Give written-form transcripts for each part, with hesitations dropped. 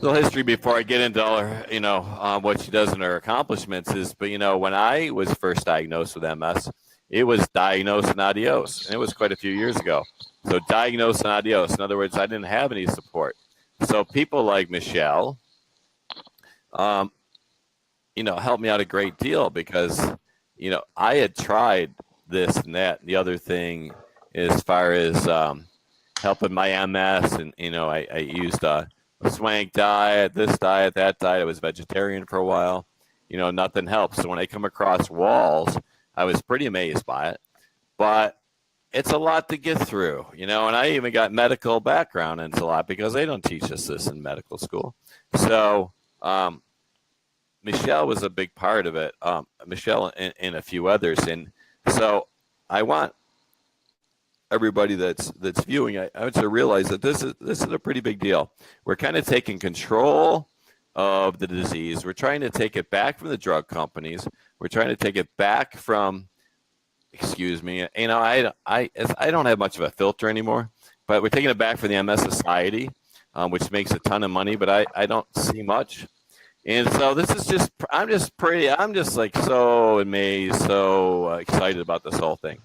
little history before I get into all her, what she does and her accomplishments is, but when I was first diagnosed with MS, it was diagnosed and adios, and it was quite a few years ago. So diagnosed and adios. In other words, I didn't have any support. So people like Michelle, helped me out a great deal because, I had tried this and that and the other thing as far as helping my MS, and I used a swank diet, this diet, that diet. I was vegetarian for a while. Nothing helps. So when I come across Wahls, I was pretty amazed by it. But it's a lot to get through, and I even got medical background, and it's a lot because they don't teach us this in medical school. So Michelle was a big part of it. Michelle and a few others, and so I want everybody that's viewing, I want you to realize that this is a pretty big deal. We're kind of taking control of the disease. We're trying to take it back from the drug companies. We're trying to take it back from, excuse me, I don't have much of a filter anymore, but we're taking it back from the MS Society, which makes a ton of money, but I don't see much. And so this is just, I'm just like so amazed, so excited about this whole thing.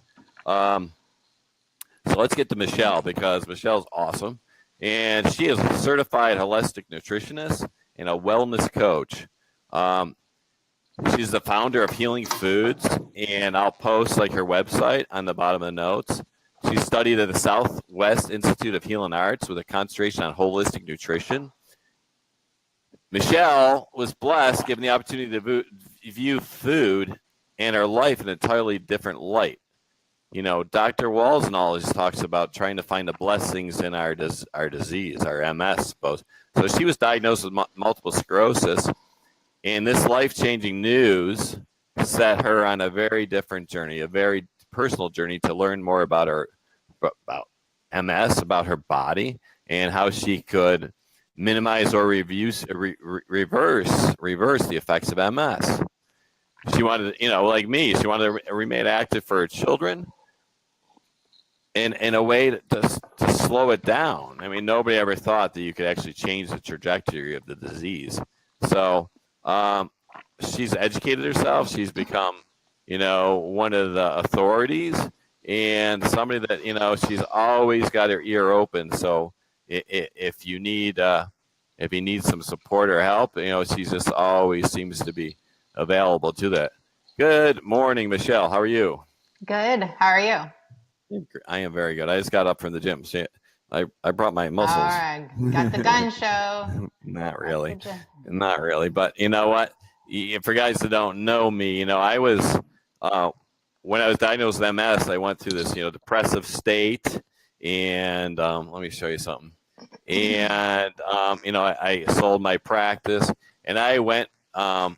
So let's get to Michelle, because Michelle's awesome. And she is a certified holistic nutritionist and a wellness coach. She's the founder of Healing Foods, and I'll post like her website on the bottom of the notes. She studied at the Southwest Institute of Healing Arts with a concentration on holistic nutrition. Michelle was blessed, given the opportunity to view food and her life in an entirely different light. Dr. Wahls always talks about trying to find the blessings in our disease, our MS, suppose. So she was diagnosed with multiple sclerosis, and this life-changing news set her on a very different journey, a very personal journey to learn more about MS, about her body, and how she could minimize or reverse the effects of MS. She wanted, like me, she wanted to remain active for her children, in a way to slow it down. I mean, nobody ever thought that you could actually change the trajectory of the disease. So she's educated herself. She's become, one of the authorities, and somebody that, she's always got her ear open. So if you need some support or help, she just always seems to be available to that. Good morning, Michelle. How are you? Good. How are you? I am very good. I just got up from the gym. See, I brought my muscles. All right. Got the gun show. Not really. Not really. But you know what? For guys that don't know me, I was, when I was diagnosed with MS, I went through this, depressive state. And let me show you something. And, I sold my practice, and I went down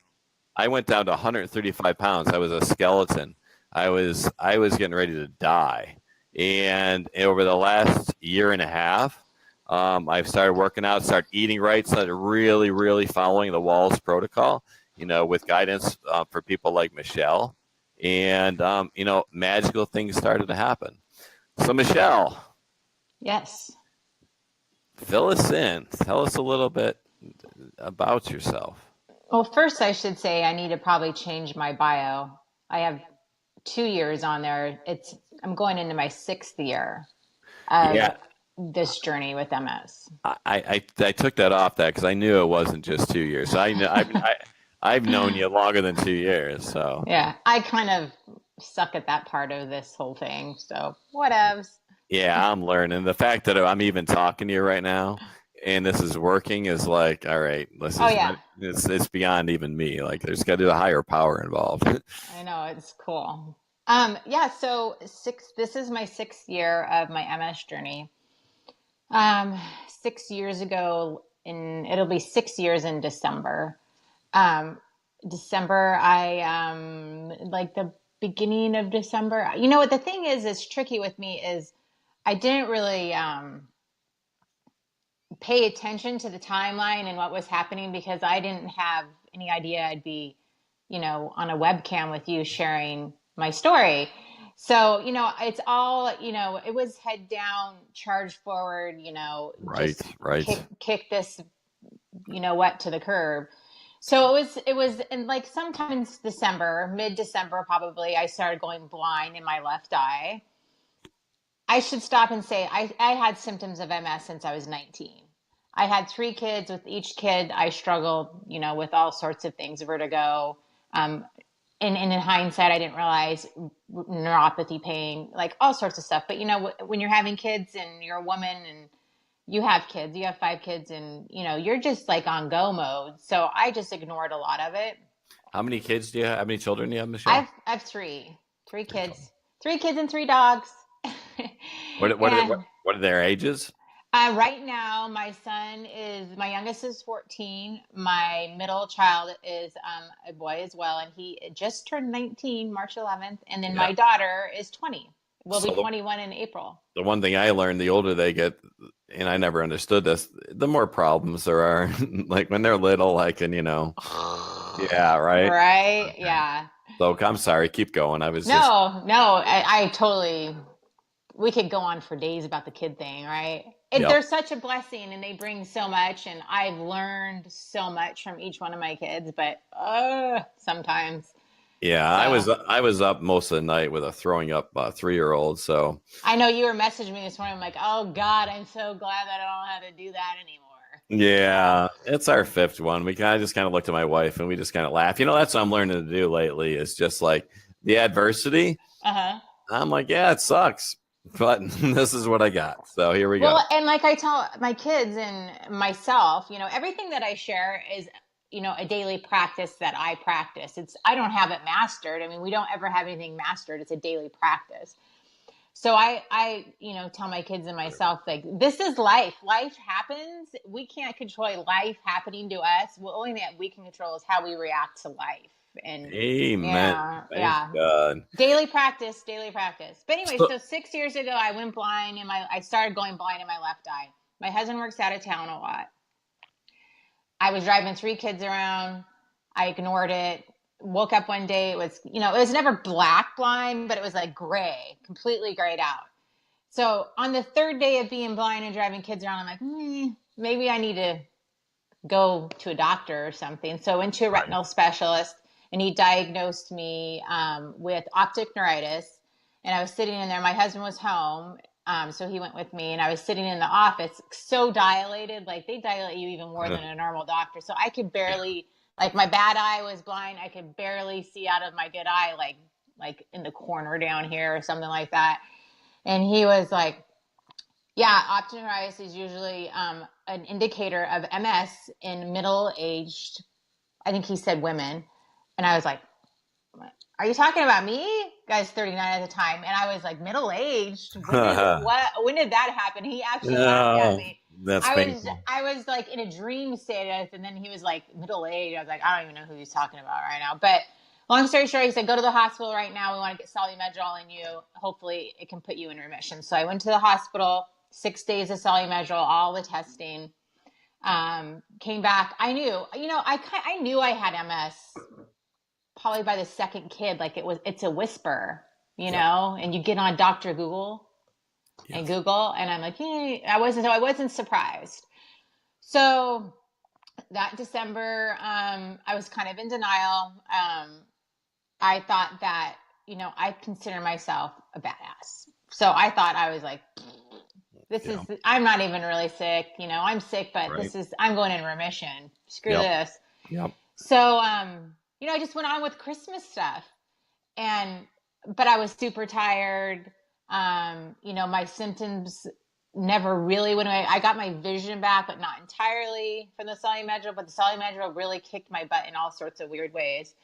to 135 pounds. I was a skeleton. I was getting ready to die. And over the last year and a half, I've started working out, started eating right, started really, really following the Wahls protocol, with guidance for people like Michelle. And, magical things started to happen. So, Michelle. Yes. Fill us in. Tell us a little bit about yourself. Well, first I should say I need to probably change my bio. I have 2 years on there. I'm going into my 6th year of this journey with MS. I took that off because I knew it wasn't just 2 years. So I've known you longer than 2 years. So yeah, I kind of suck at that part of this whole thing. So whatevs. Yeah, I'm learning. The fact that I'm even talking to you right now and this is working is like, all right, it's beyond even me. Like, there's got to be a higher power involved. I know, it's cool. So this is my 6th year of my MS journey. 6 years ago, it'll be 6 years in December. December, like the beginning of December. You know what the thing is tricky with me is I didn't really pay attention to the timeline and what was happening because I didn't have any idea I'd be, on a webcam with you sharing my story. So, it's all, it was head down, charge forward, right. Kick this, wet to the curb. So it was in like sometime in December, mid-December probably, I started going blind in my left eye. I should stop and say I had symptoms of MS since I was 19. I had 3 kids. With each kid, I struggled, with all sorts of things, vertigo. And in hindsight, I didn't realize neuropathy, pain, like all sorts of stuff. But, when you're having kids and you're a woman and you have kids, you have 5 kids, and, you're just like on go mode. So I just ignored a lot of it. How many kids do you have? How many children do you have, Michelle? I have 3 kids, 3 kids and 3 dogs. What are their ages? Right now, my youngest is 14. My middle child is a boy as well, and he just turned 19, March 11th. And then my daughter is 20. Will be 21 in April. The one thing I learned, the older they get, and I never understood this, the more problems there are. Like when they're little, yeah, right? Right, yeah. So I'm sorry, keep going. I totally, we could go on for days about the kid thing, right? They're such a blessing, and they bring so much, and I've learned so much from each one of my kids, but sometimes. Yeah, so, I was up most of the night with a throwing up 3-year-old. So I know you were messaging me this morning. I'm like, oh God, I'm so glad that I don't have to do that anymore. Yeah, it's our 5th one. I just kind of looked at my wife and we just kind of laugh. That's what I'm learning to do lately. Is just like the adversity. I'm like, yeah, it sucks, but this is what I got. So here we go. Well, and like I tell my kids and myself, everything that I share is, a daily practice that I practice. I don't have it mastered. I mean, we don't ever have anything mastered. It's a daily practice. So I tell my kids and myself, like, this is life. Life happens. We can't control life happening to us. The only thing that we can control is how we react to life. And amen. Yeah. God. Daily practice. But anyway, so 6 years ago, I went blind I started going blind in my left eye. My husband works out of town a lot. I was driving 3 kids around. I ignored it. Woke up one day. It was, it was never black blind, but it was like gray, completely grayed out. So on the 3rd day of being blind and driving kids around, I'm like, maybe I need to go to a doctor or something. So I went to a retinal specialist, and he diagnosed me with optic neuritis. And I was sitting in there. My husband was home. So he went with me, and I was sitting in the office, so dilated, like they dilate you even more than a normal doctor. So I could barely, like my bad eye was blind. I could barely see out of my good eye, like in the corner down here or something like that. And he was like, yeah, optic neuritis is usually an indicator of MS in middle-aged, I think he said women. And I was like, are you talking about me? Guy's 39 at the time. And I was like, middle-aged? When did that happen? He actually laughed at me. That's painful. I was like in a dream state. And then he was like, middle-aged. I was like, I don't even know who he's talking about right now. But long story short, he said, go to the hospital right now. We want to get solumedrol in you. Hopefully it can put you in remission. So I went to the hospital, 6 days of solumedrol, all the testing. Came back. I knew, I knew I had MS. Probably by the 2nd kid, like it's a whisper, and you get on Dr. Google and Google, and I'm like, I wasn't surprised. So that December, I was kind of in denial. I thought that, I consider myself a badass. So I thought I was like, I'm not even really sick. I'm sick, but I'm going in remission. Screw this. Yep. So, I just went on with Christmas stuff, but I was super tired. My symptoms never really went away. I got my vision back, but not entirely from the solumedrol, but the solumedrol really kicked my butt in all sorts of weird ways.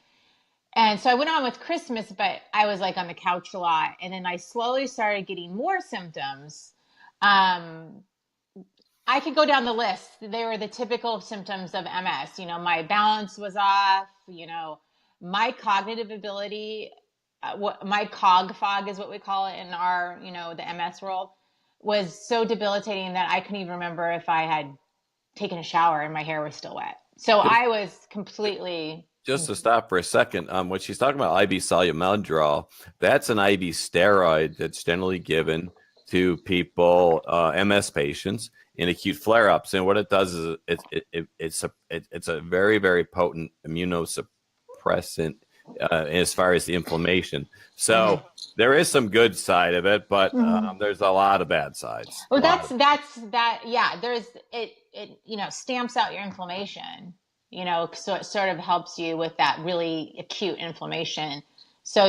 And so I went on with Christmas, but I was like on the couch a lot. And then I slowly started getting more symptoms. I could go down the list. They were the typical symptoms of MS. My balance was off, my cognitive ability, my cog fog is what we call it in our, the MS world, was so debilitating that I couldn't even remember if I had taken a shower and my hair was still wet. So I was completely... Just to stop for a second, what she's talking about, IV solumedrol, that's an IV steroid that's generally given to people, MS patients in acute flare-ups. And what it does is it's a very, very potent immunosuppressant as far as the inflammation. So there is some good side of it, but there's a lot of bad sides. Well, that. Yeah, there's it. Stamps out your inflammation. So it sort of helps you with that really acute inflammation. So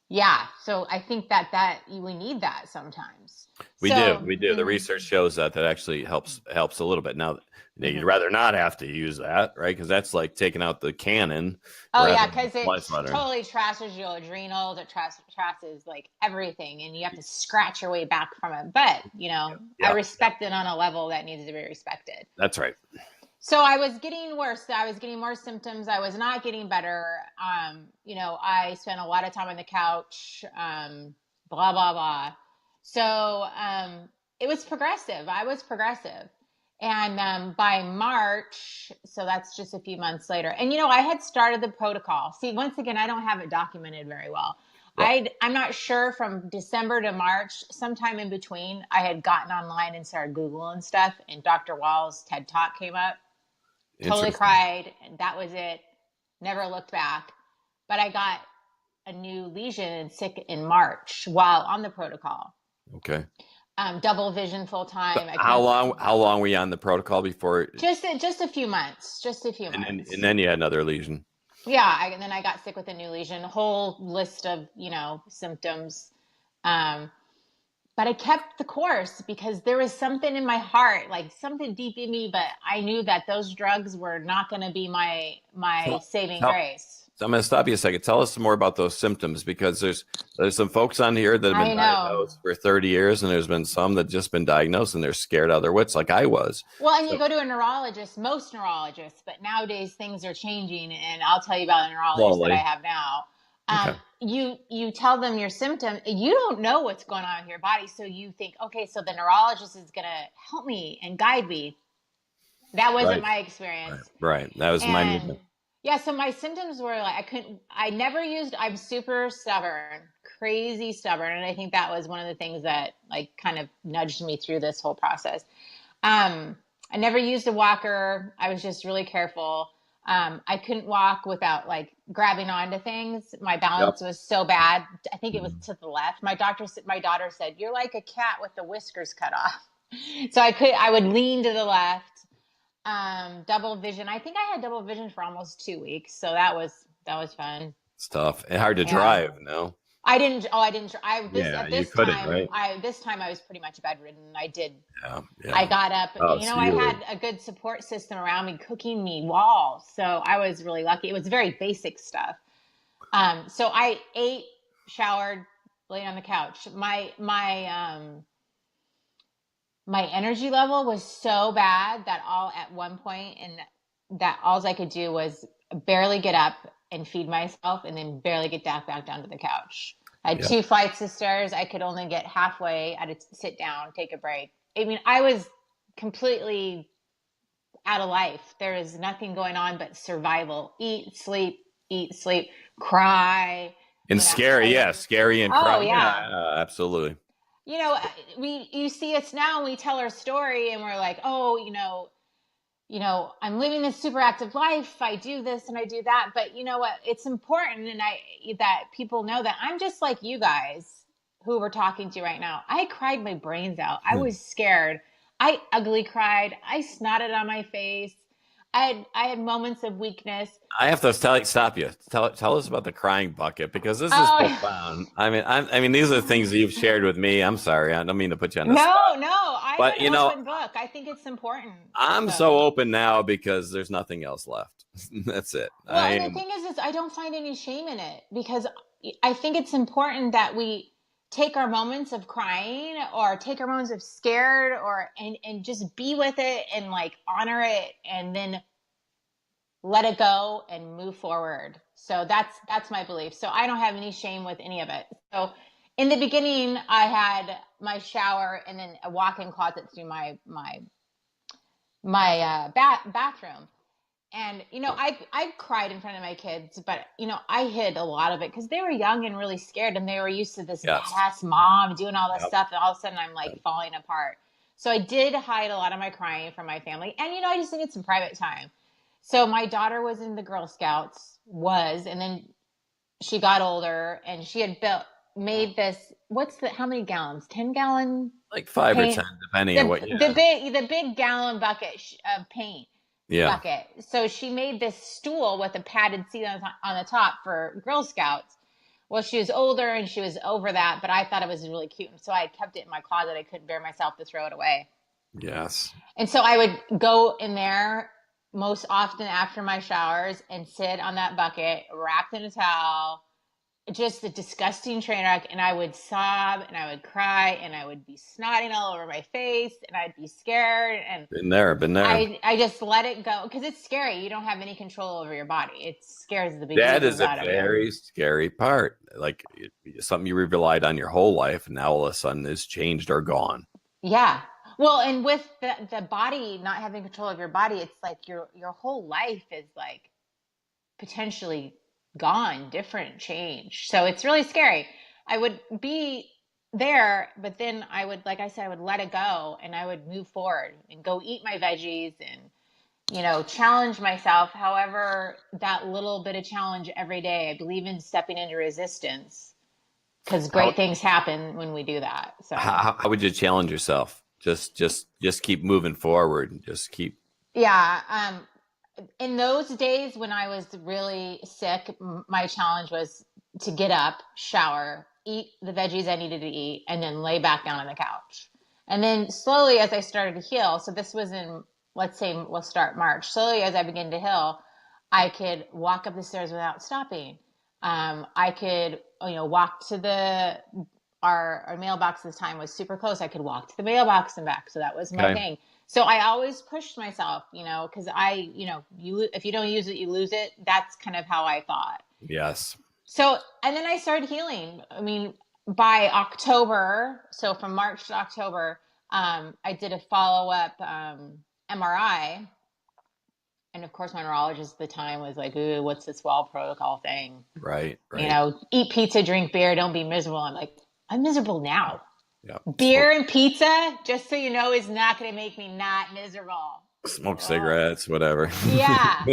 yeah. So I think that we need that sometimes. We do. The research shows that actually helps a little bit. Now, you'd rather not have to use that, right? Because that's like taking out the cannon. Oh yeah, because it totally trashes your adrenals. It trashes like everything, and you have to scratch your way back from it. But I respect it on a level that needs to be respected. That's right. So I was getting worse. I was getting more symptoms. I was not getting better. I spent a lot of time on the couch. Blah blah blah. So it was progressive. I was progressive. And by March, so that's just a few months later. And, I had started the protocol. See, once again, I don't have it documented very well. I'm not sure from December to March, sometime in between, I had gotten online and started Googling stuff. And Dr. Wahl's TED Talk came up. Totally cried. And that was it. Never looked back. But I got a new lesion and sick in March while on the protocol. Okay. Double vision full time. How long were you on the protocol before? Just a few months. Just a few months. And then you had another lesion. Yeah, and then I got sick with a new lesion. Whole list of symptoms. But I kept the course because there was something in my heart, like something deep in me. But I knew that those drugs were not going to be my saving grace. So I'm going to stop you a second. Tell us some more about those symptoms, because there's some folks on here that have been diagnosed for 30 years, and there's been some that just been diagnosed and they're scared out of their wits, like I was. Well, and you go to a neurologist, most neurologists, but nowadays things are changing, and I'll tell you about a neurologist that I have now. You tell them your symptom. You don't know what's going on in your body, so you think, okay, so the neurologist is going to help me and guide me. That wasn't my experience. Right. That was my movement. Yeah, so my symptoms were like, I'm super stubborn, crazy stubborn. And I think that was one of the things that like kind of nudged me through this whole process. I never used a walker. I was just really careful. I couldn't walk without like grabbing onto things. My balance was so bad. I think it was to the left. My daughter said, "You're like a cat with the whiskers cut off." So I would lean to the left. Double vision. I think I had double vision for almost 2 weeks. So that was fun. It's tough and hard to drive. No, I didn't. This time I was pretty much bedridden. I did. Yeah. I got up. I had a good support system around me, cooking me Wahl. So I was really lucky. It was very basic stuff. So I ate, showered, laid on the couch. My energy level was so bad that at one point, all I could do was barely get up and feed myself, and then barely get back down to the couch. I had 2 flights of stairs. I could only get halfway. I had to sit down, take a break. I mean, I was completely out of life. There is nothing going on but survival. Eat, sleep, cry. And scary, scary and cry. Oh, yeah. Absolutely. You see us now and we tell our story and we're like, oh, I'm living this super active life. I do this and I do that. But you know what? It's important that people know that I'm just like you guys who we're talking to right now. I cried my brains out. I was scared. I ugly cried. I snotted on my face. I had moments of weakness. I have to stop you. Tell us about the crying bucket, because this is profound. I mean, these are the things that you've shared with me. I'm sorry, I don't mean to put you on the spot. No. I have an open book. I think it's important. I'm so open now because there's nothing else left. That's it. Well, and the thing is I don't find any shame in it, because I think it's important that we take our moments of crying or take our moments of scared and just be with it and like honor it and then let it go and move forward. So that's my belief. So I don't have any shame with any of it. So in the beginning I had my shower and then a walk-in closet through my bathroom. And, I cried in front of my kids, but, I hid a lot of it because they were young and really scared, and they were used to this Yes. badass mom doing all this Yep. stuff. And all of a sudden I'm like Yep. falling apart. So I did hide a lot of my crying from my family. And, I just needed some private time. So my daughter was in the Girl Scouts, and then she got older, and she had made this, how many gallons? 10 gallon Like 5 or paint, 10, depending on what you have. the big gallon bucket of paint. Yeah. Bucket. So she made this stool with a padded seat on the top for Girl Scouts. Well, she was older and she was over that, but I thought it was really cute. And so I kept it in my closet. I couldn't bear myself to throw it away. Yes. And so I would go in there most often after my showers and sit on that bucket wrapped in a towel, just a disgusting train wreck, and I would sob and I would cry and I would be snotting all over my face and I'd be scared, and Been there. I just let it go because it's scary. You don't have any control over your body. It scares the That bejesus is a out of you. very scary part. Like something you relied on your whole life, and now all of a sudden is changed or gone. Yeah. Well, and with the body not having control of your body, it's like your whole life is like potentially gone, different, change. So it's really scary. I would be there, but then I would, like I said, I would let it go and I would move forward and go eat my veggies and, challenge myself. However, that little bit of challenge every day, I believe in stepping into resistance because great things happen when we do that. So How would you challenge yourself? Just keep moving forward and just keep. Yeah. In those days when I was really sick, my challenge was to get up, shower, eat the veggies I needed to eat, and then lay back down on the couch. And then slowly as I started to heal, so this was in, let's say, we'll start March. Slowly as I began to heal, I could walk up the stairs without stopping. I could, walk to our mailbox this time was super close. I could walk to the mailbox and back. So that was my thing. So I always pushed myself, because if you don't use it, you lose it. That's kind of how I thought. Yes. So, and then I started healing. I mean, by October, so from March to October, I did a follow-up MRI. And of course, my neurologist at the time was like, ooh, what's this Wahl protocol thing? Right. Eat pizza, drink beer, don't be miserable. I'm like, I'm miserable now. Yeah. Beer and pizza, just so you know, is not going to make me not miserable. Smoke cigarettes, whatever. Yeah.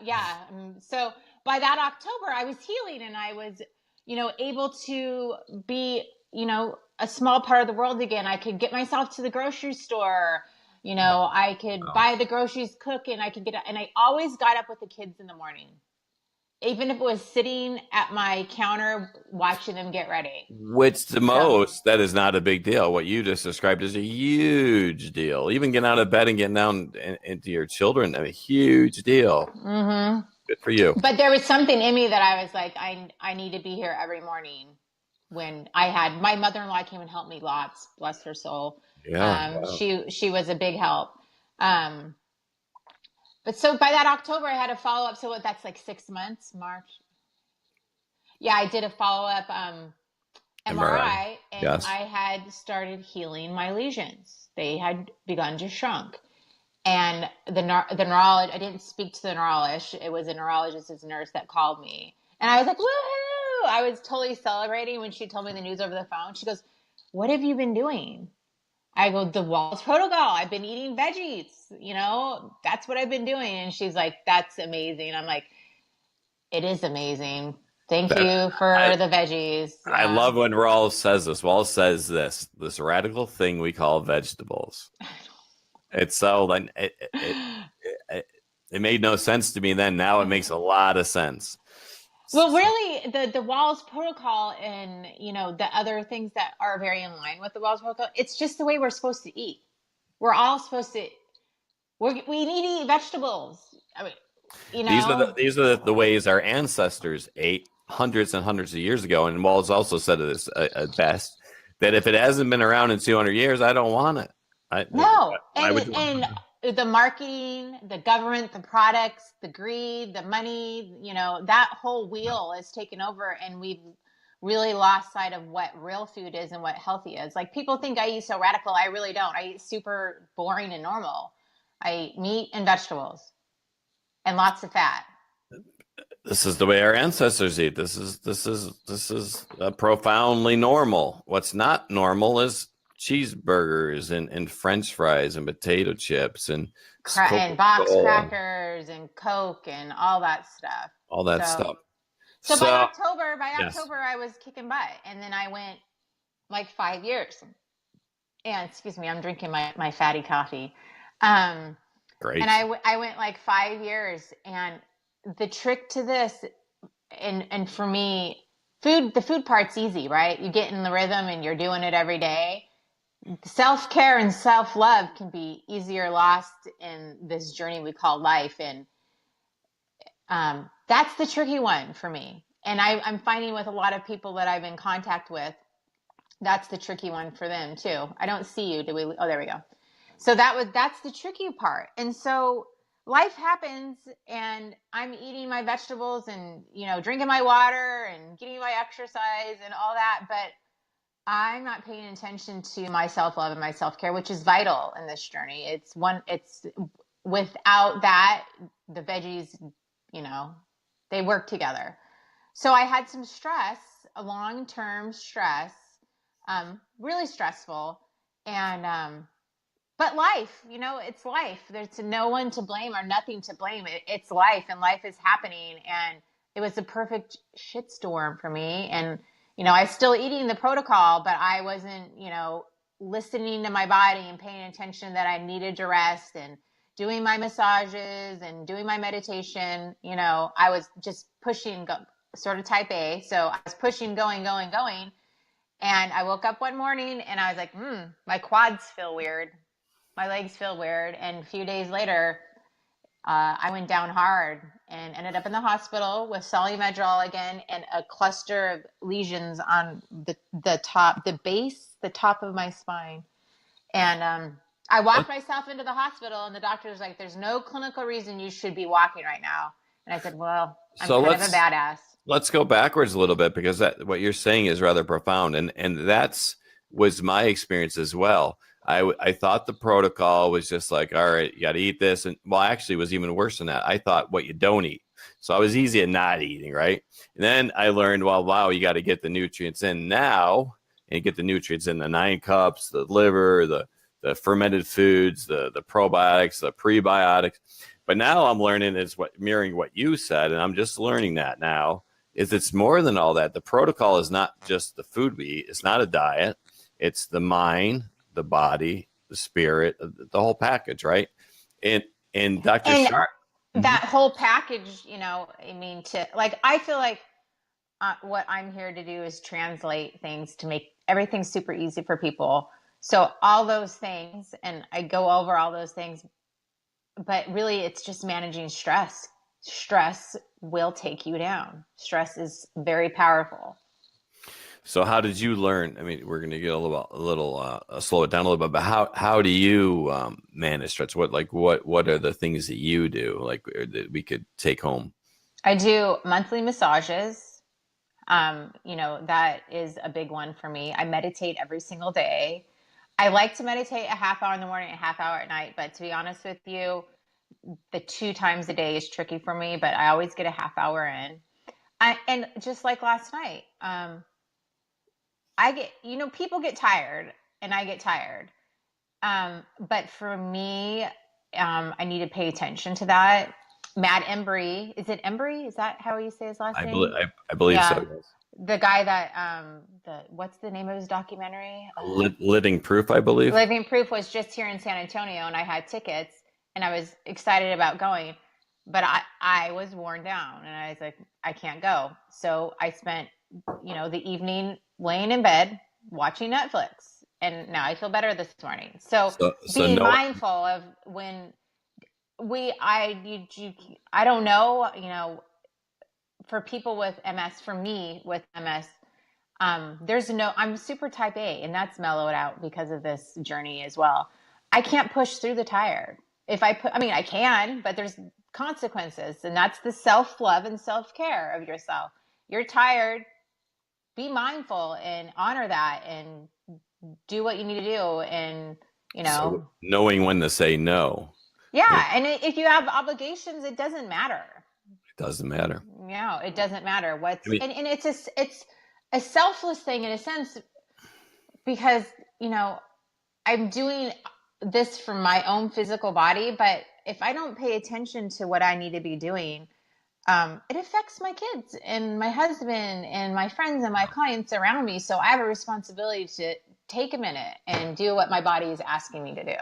Yeah. So by that October, I was healing and I was, able to be, a small part of the world again. I could get myself to the grocery store. I could buy the groceries, cook, and I could and I always got up with the kids in the morning. Even if it was sitting at my counter watching them get ready. Which that is not a big deal. What you just described is a huge deal. Even getting out of bed and getting down into your children, a huge deal. Mm-hmm. Good for you. But there was something in me that I was like, I need to be here every morning. When I had my mother-in-law came and helped me lots, bless her soul. Yeah. Wow. She was a big help. But so by that October, I had a follow-up. So that's like 6 months, March. Yeah, I did a follow-up MRI, and yes. I had started healing my lesions. They had begun to shrink. And the neurologist, I didn't speak to the neurologist. It was a neurologist's nurse that called me. And I was like, woohoo! I was totally celebrating when she told me the news over the phone. She goes, what have you been doing? I go, the Wahls protocol. I've been eating veggies. That's what I've been doing. And she's like, that's amazing. I'm like, it is amazing. Thank you for the veggies. I love when Rawls says this. Rawls says this radical thing we call vegetables. It's so, it made no sense to me then. Now it makes a lot of sense. Well, really, the Wahls protocol and, the other things that are very in line with the Wahls protocol, it's just the way we're supposed to eat. We're all supposed to, we need to eat vegetables. I mean, These are the ways our ancestors ate hundreds and hundreds of years ago. And Wahls also said this at best, that if it hasn't been around in 200 years, I don't want it. No. And the marketing, the government, the products, the greed, the money, that whole wheel is taken over, and we've really lost sight of what real food is and what healthy is. Like, people think I eat so radical. I really don't. I eat super boring and normal. I eat meat and vegetables. and lots of fat. This is the way our ancestors eat. This is profoundly normal. What's not normal is cheeseburgers and French fries and potato chips and And box Coca-Cola, crackers and Coke and all that stuff. all that stuff. So by So yes, October, I was kicking butt, and then I went like 5 years. And excuse me, I'm drinking my fatty coffee. great. And I went like 5 years, and the trick to this, and for me, the food part's easy, right? You get in the rhythm and you're doing it every day. Self-care and self-love can be easier lost in this journey we call life. And that's the tricky one for me. And I'm finding with a lot of people that I'm in contact with, that's the tricky one for them too. I don't see you. Do we? Oh, there we go. So that's the tricky part. And so life happens, and I'm eating my vegetables and, drinking my water and getting my exercise and all that. But I'm not paying attention to my self-love and my self-care, which is vital in this journey. It's without that, the veggies, they work together. So I had some stress, a long-term stress, really stressful. And, but life, it's life. There's no one to blame or nothing to blame. It's life, and life is happening. And it was a perfect shitstorm for me. And, I was still eating the protocol, but I wasn't, listening to my body and paying attention that I needed to rest, and doing my massages and doing my meditation. I was just pushing, sort of type A. So I was pushing, going. And I woke up one morning and I was like, my quads feel weird. My legs feel weird. And a few days later, I went down hard and ended up in the hospital with solumedrol again and a cluster of lesions on the top of my spine. And I walked myself into the hospital, and the doctor was like, there's no clinical reason you should be walking right now. And I said, well, I'm kind of a badass. Let's go backwards a little bit, because what you're saying is rather profound. And was my experience as well. I thought the protocol was just like, all right, you got to eat this. And well, actually it was even worse than that. I thought what you don't eat. So I was easy at not eating, right? And then I learned, well, wow, you got to get the nutrients in now, and get the nutrients in the 9 cups, the liver, the fermented foods, the probiotics, the prebiotics. But now I'm learning mirroring what you said, and I'm just learning that now, is it's more than all that. The protocol is not just the food we eat. It's not a diet. It's the mind, the body, the spirit, the whole package, right? And Dr. Sharp. That whole package, I feel like what I'm here to do is translate things to make everything super easy for people. So all those things, and I go over all those things, but really it's just managing stress. Stress will take you down. Stress is very powerful. So how did you learn? I mean, we're going to get a little slow it down a little bit, but how do you manage stress? What are the things that you do, like, that we could take home? I do monthly massages. That is a big one for me. I meditate every single day. I like to meditate a half hour in the morning, a half hour at night, but to be honest with you, the 2 times a day is tricky for me, but I always get a half hour in. And just like last night, people get tired, and I get tired. But for me, I need to pay attention to that. Matt Embry, is it Embry? Is that how you say his last name? I believe so. Yes. The guy that, what's the name of his documentary? Living Proof, I believe. Living Proof was just here in San Antonio, and I had tickets, and I was excited about going, but I was worn down, and I was like, I can't go. So I spent, the evening laying in bed watching Netflix, and now I feel better this morning. So being mindful of when I don't know, for people with MS, for me with MS, I'm super type A, and that's mellowed out because of this journey as well. I can't push through the tired. I can, but there's consequences, and that's the self-love and self-care of yourself. You're tired, be mindful and honor that, and do what you need to do. And, so knowing when to say no. Yeah. And if you have obligations, it doesn't matter. It doesn't matter. No, it doesn't matter what's, I mean, and it's a selfless thing in a sense, because, I'm doing this for my own physical body, but if I don't pay attention to what I need to be doing, it affects my kids and my husband and my friends and my clients around me. So I have a responsibility to take a minute and do what my body is asking me to do.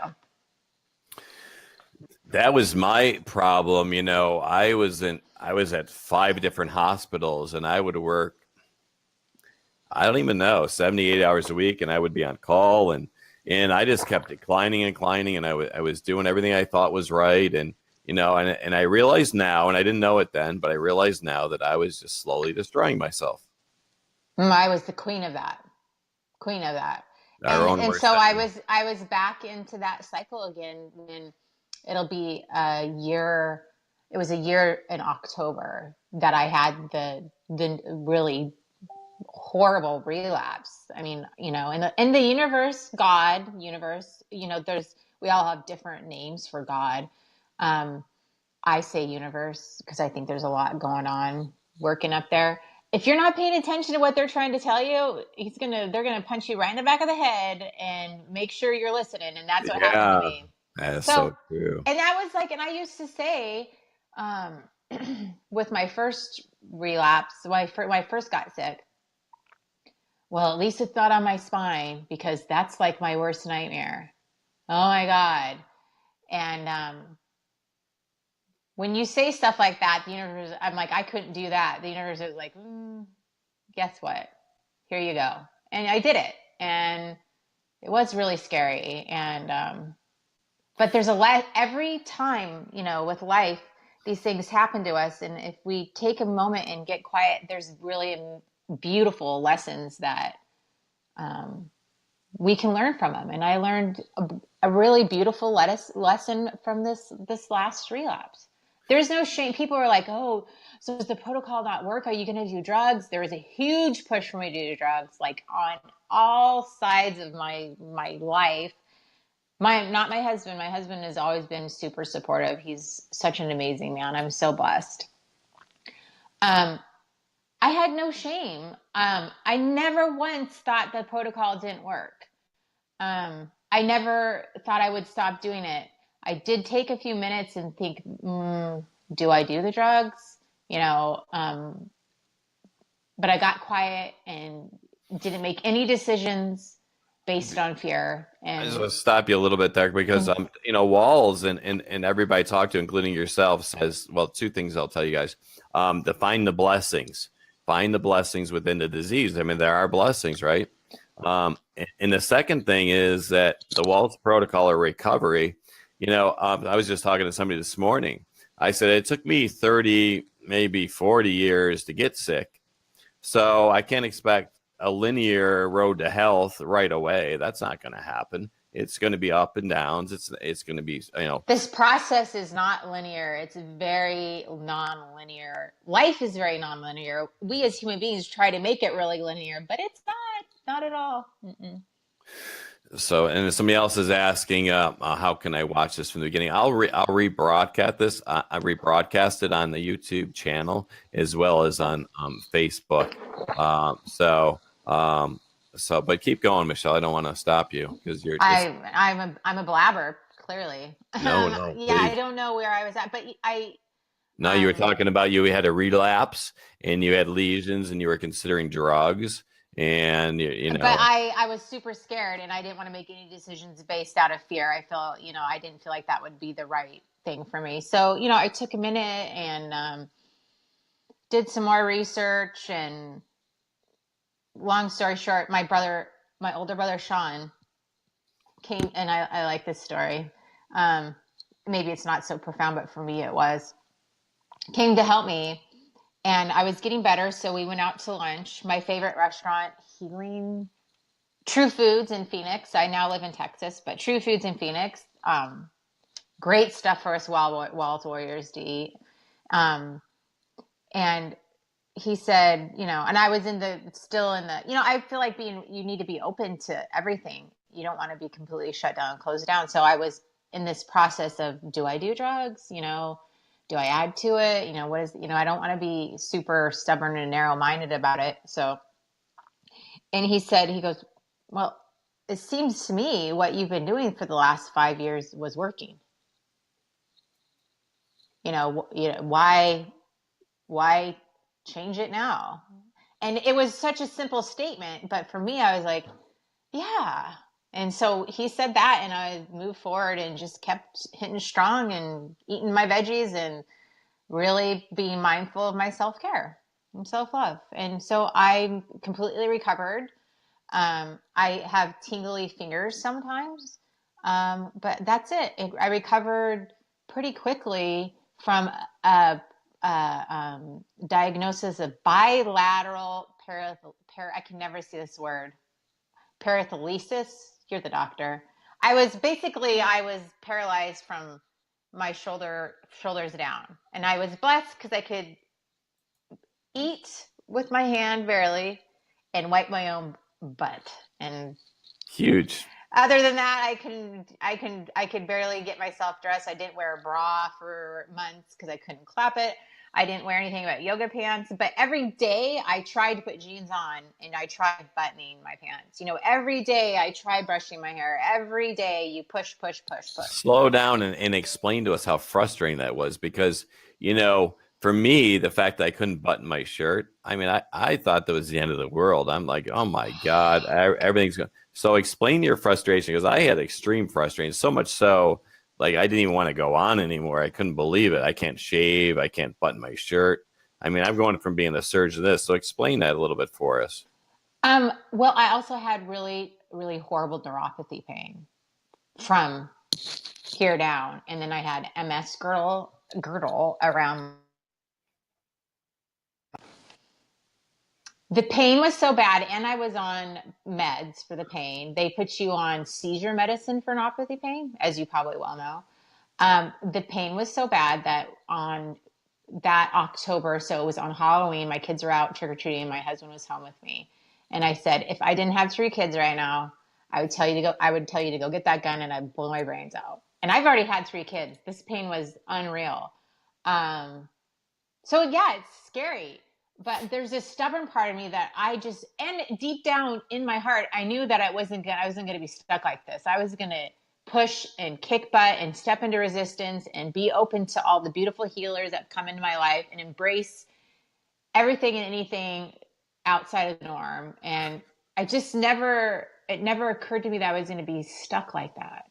that was my problem. I was at 5 different hospitals, and I would work, I don't even know, 78 hours a week, and I would be on call, and I just kept declining and declining, and I was doing everything I thought was right, and and I realized now, and I didn't know it then, but I realized now that I was just slowly destroying myself. I was the queen of that. And so I was back into that cycle again, when it'll be a year. It was a year in October that I had the really horrible relapse. I mean, in the universe, we all have different names for God. I say universe because I think there's a lot going on working up there. If you're not paying attention to what they're trying to tell you, they're gonna punch you right in the back of the head and make sure you're listening. And that's what happened to me. That's so true. And that was and I used to say, with my first relapse, when I first got sick, well, at least it's not on my spine, because that's like my worst nightmare. Oh my God. And, when you say stuff like that, the universe, I'm like, I couldn't do that. The universe is like, guess what? Here you go. And I did it. And it was really scary. And, but there's every time, with life, these things happen to us. And if we take a moment and get quiet, there's really beautiful lessons that, we can learn from them. And I learned a really beautiful lesson from this last relapse. There's no shame. People are like, oh, so does the protocol not work? Are you going to do drugs? There was a huge push for me to do drugs, on all sides of my life. Not my husband. My husband has always been super supportive. He's such an amazing man. I'm so blessed. I had no shame. I never once thought the protocol didn't work. I never thought I would stop doing it. I did take a few minutes and think, do I do the drugs? But I got quiet and didn't make any decisions based on fear. And I just want to stop you a little bit there, because Wahls and everybody I talk to, including yourself, says, well, 2 things I'll tell you guys. To find the blessings. Find the blessings within the disease. I mean, there are blessings, right? And the second thing is that the Wahls protocol or recovery, I was just talking to somebody this morning. I said, it took me 30, maybe 40 years to get sick. So I can't expect a linear road to health right away. That's not going to happen. It's going to be up and downs. It's going to be, This process is not linear. It's very non-linear. Life is very non-linear. We as human beings try to make it really linear, but it's not at all. Mm-mm. So, and somebody else is asking, how can I watch this from the beginning? I'll rebroadcast this. I rebroadcast it on the YouTube channel as well as on Facebook. But keep going, Michelle. I don't want to stop you because you're. I'm a blabber, clearly. No, yeah, please. I don't know where I was at, but No, you were talking about you had a relapse and you had lesions and you were considering drugs. And but I was super scared, and I didn't want to make any decisions based out of fear. I felt, I didn't feel like that would be the right thing for me. So, I took a minute and did some more research. And long story short, my older brother Sean came, and I like this story. Maybe it's not so profound, but for me it was. Came to help me. And I was getting better, so we went out to lunch. My favorite restaurant, Healing True Foods in Phoenix. I now live in Texas, but True Foods in Phoenix. Great stuff for us Wahls Warriors to eat. And he said, and I was I feel like you need to be open to everything. You don't want to be completely shut down, closed down. So I was in this process of, do I do drugs? Do I add to it? I don't want to be super stubborn and narrow-minded about it. So, and he goes, well, it seems to me what you've been doing for the last 5 years was working. Why change it now? And it was such a simple statement, but for me, I was like, yeah. And so he said that, and I moved forward and just kept hitting strong and eating my veggies and really being mindful of my self-care and self-love. And so I'm completely recovered. I have tingly fingers sometimes, but that's it. I recovered pretty quickly from a diagnosis of bilateral I can never see this word. Paralysis. You're the doctor. I was paralyzed from my shoulders down, and I was blessed because I could eat with my hand barely and wipe my own butt. And Huge. other than that, I could barely get myself dressed. I didn't wear a bra for months because I couldn't clap it. I didn't wear anything but yoga pants, but every day I tried to put jeans on and I tried buttoning my pants. Every day I tried brushing my hair. Every day you push. Slow down and explain to us how frustrating that was, because, for me, the fact that I couldn't button my shirt, I mean, I thought that was the end of the world. I'm like, oh my God, everything's going. So explain your frustration, because I had extreme frustration, so much so, like, I didn't even want to go on anymore. I couldn't believe it. I can't shave. I can't button my shirt. I mean, I'm going from being the surge to this. So explain that a little bit for us. Well, I also had really, really horrible neuropathy pain from here down. And then I had MS girdle around. The pain was so bad, and I was on meds for the pain. They put you on seizure medicine for neuropathy pain, as you probably well know. The pain was so bad that on that October, so it was on Halloween, my kids were out trick-or-treating, my husband was home with me. And I said, if I didn't have 3 kids right now, I would tell you to go get that gun and I'd blow my brains out. And I've already had 3 kids. This pain was unreal. So yeah, it's scary. But there's this stubborn part of me that and deep down in my heart, I knew that I wasn't going to be stuck like this. I was going to push and kick butt and step into resistance and be open to all the beautiful healers that come into my life and embrace everything and anything outside of the norm. And it never occurred to me that I was going to be stuck like that.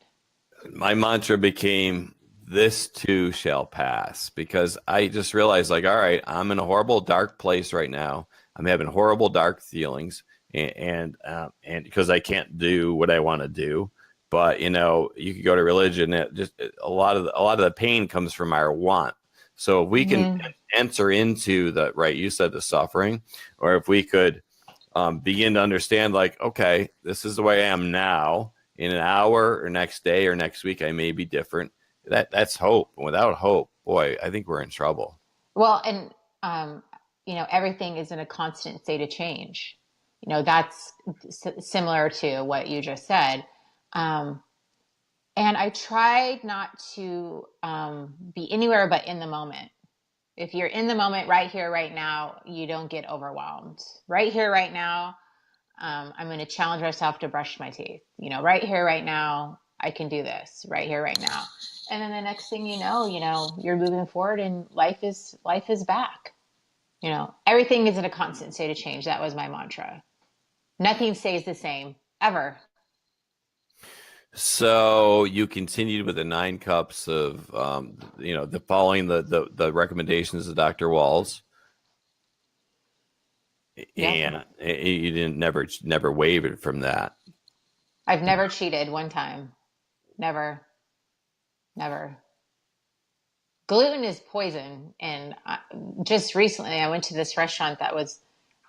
My mantra became, this too shall pass, because I just realized, like, all right, I'm in a horrible, dark place right now. I'm having horrible, dark feelings, and because I can't do what I want to do. But you could go to religion. A lot of the pain comes from our want. So if we can enter into you said the suffering, or if we could begin to understand, like, okay, this is the way I am now. In an hour or next day or next week, I may be different. That's hope. Without hope, boy, I think we're in trouble. Well, and everything is in a constant state of change. That's similar to what you just said. And I tried not to be anywhere but in the moment. If you're in the moment right here, right now, you don't get overwhelmed. Right here, right now, I'm going to challenge myself to brush my teeth. Right here, right now, I can do this. Right here, right now. And then the next thing you know, you're moving forward and life is back. Everything is in a constant state of change. That was my mantra. Nothing stays the same ever. So you continued with the 9 cups of, following the recommendations of Dr. Wahls. Yeah. And you didn't never wavered from that. I've never cheated one time. Never. Gluten is poison. And just recently I went to this restaurant I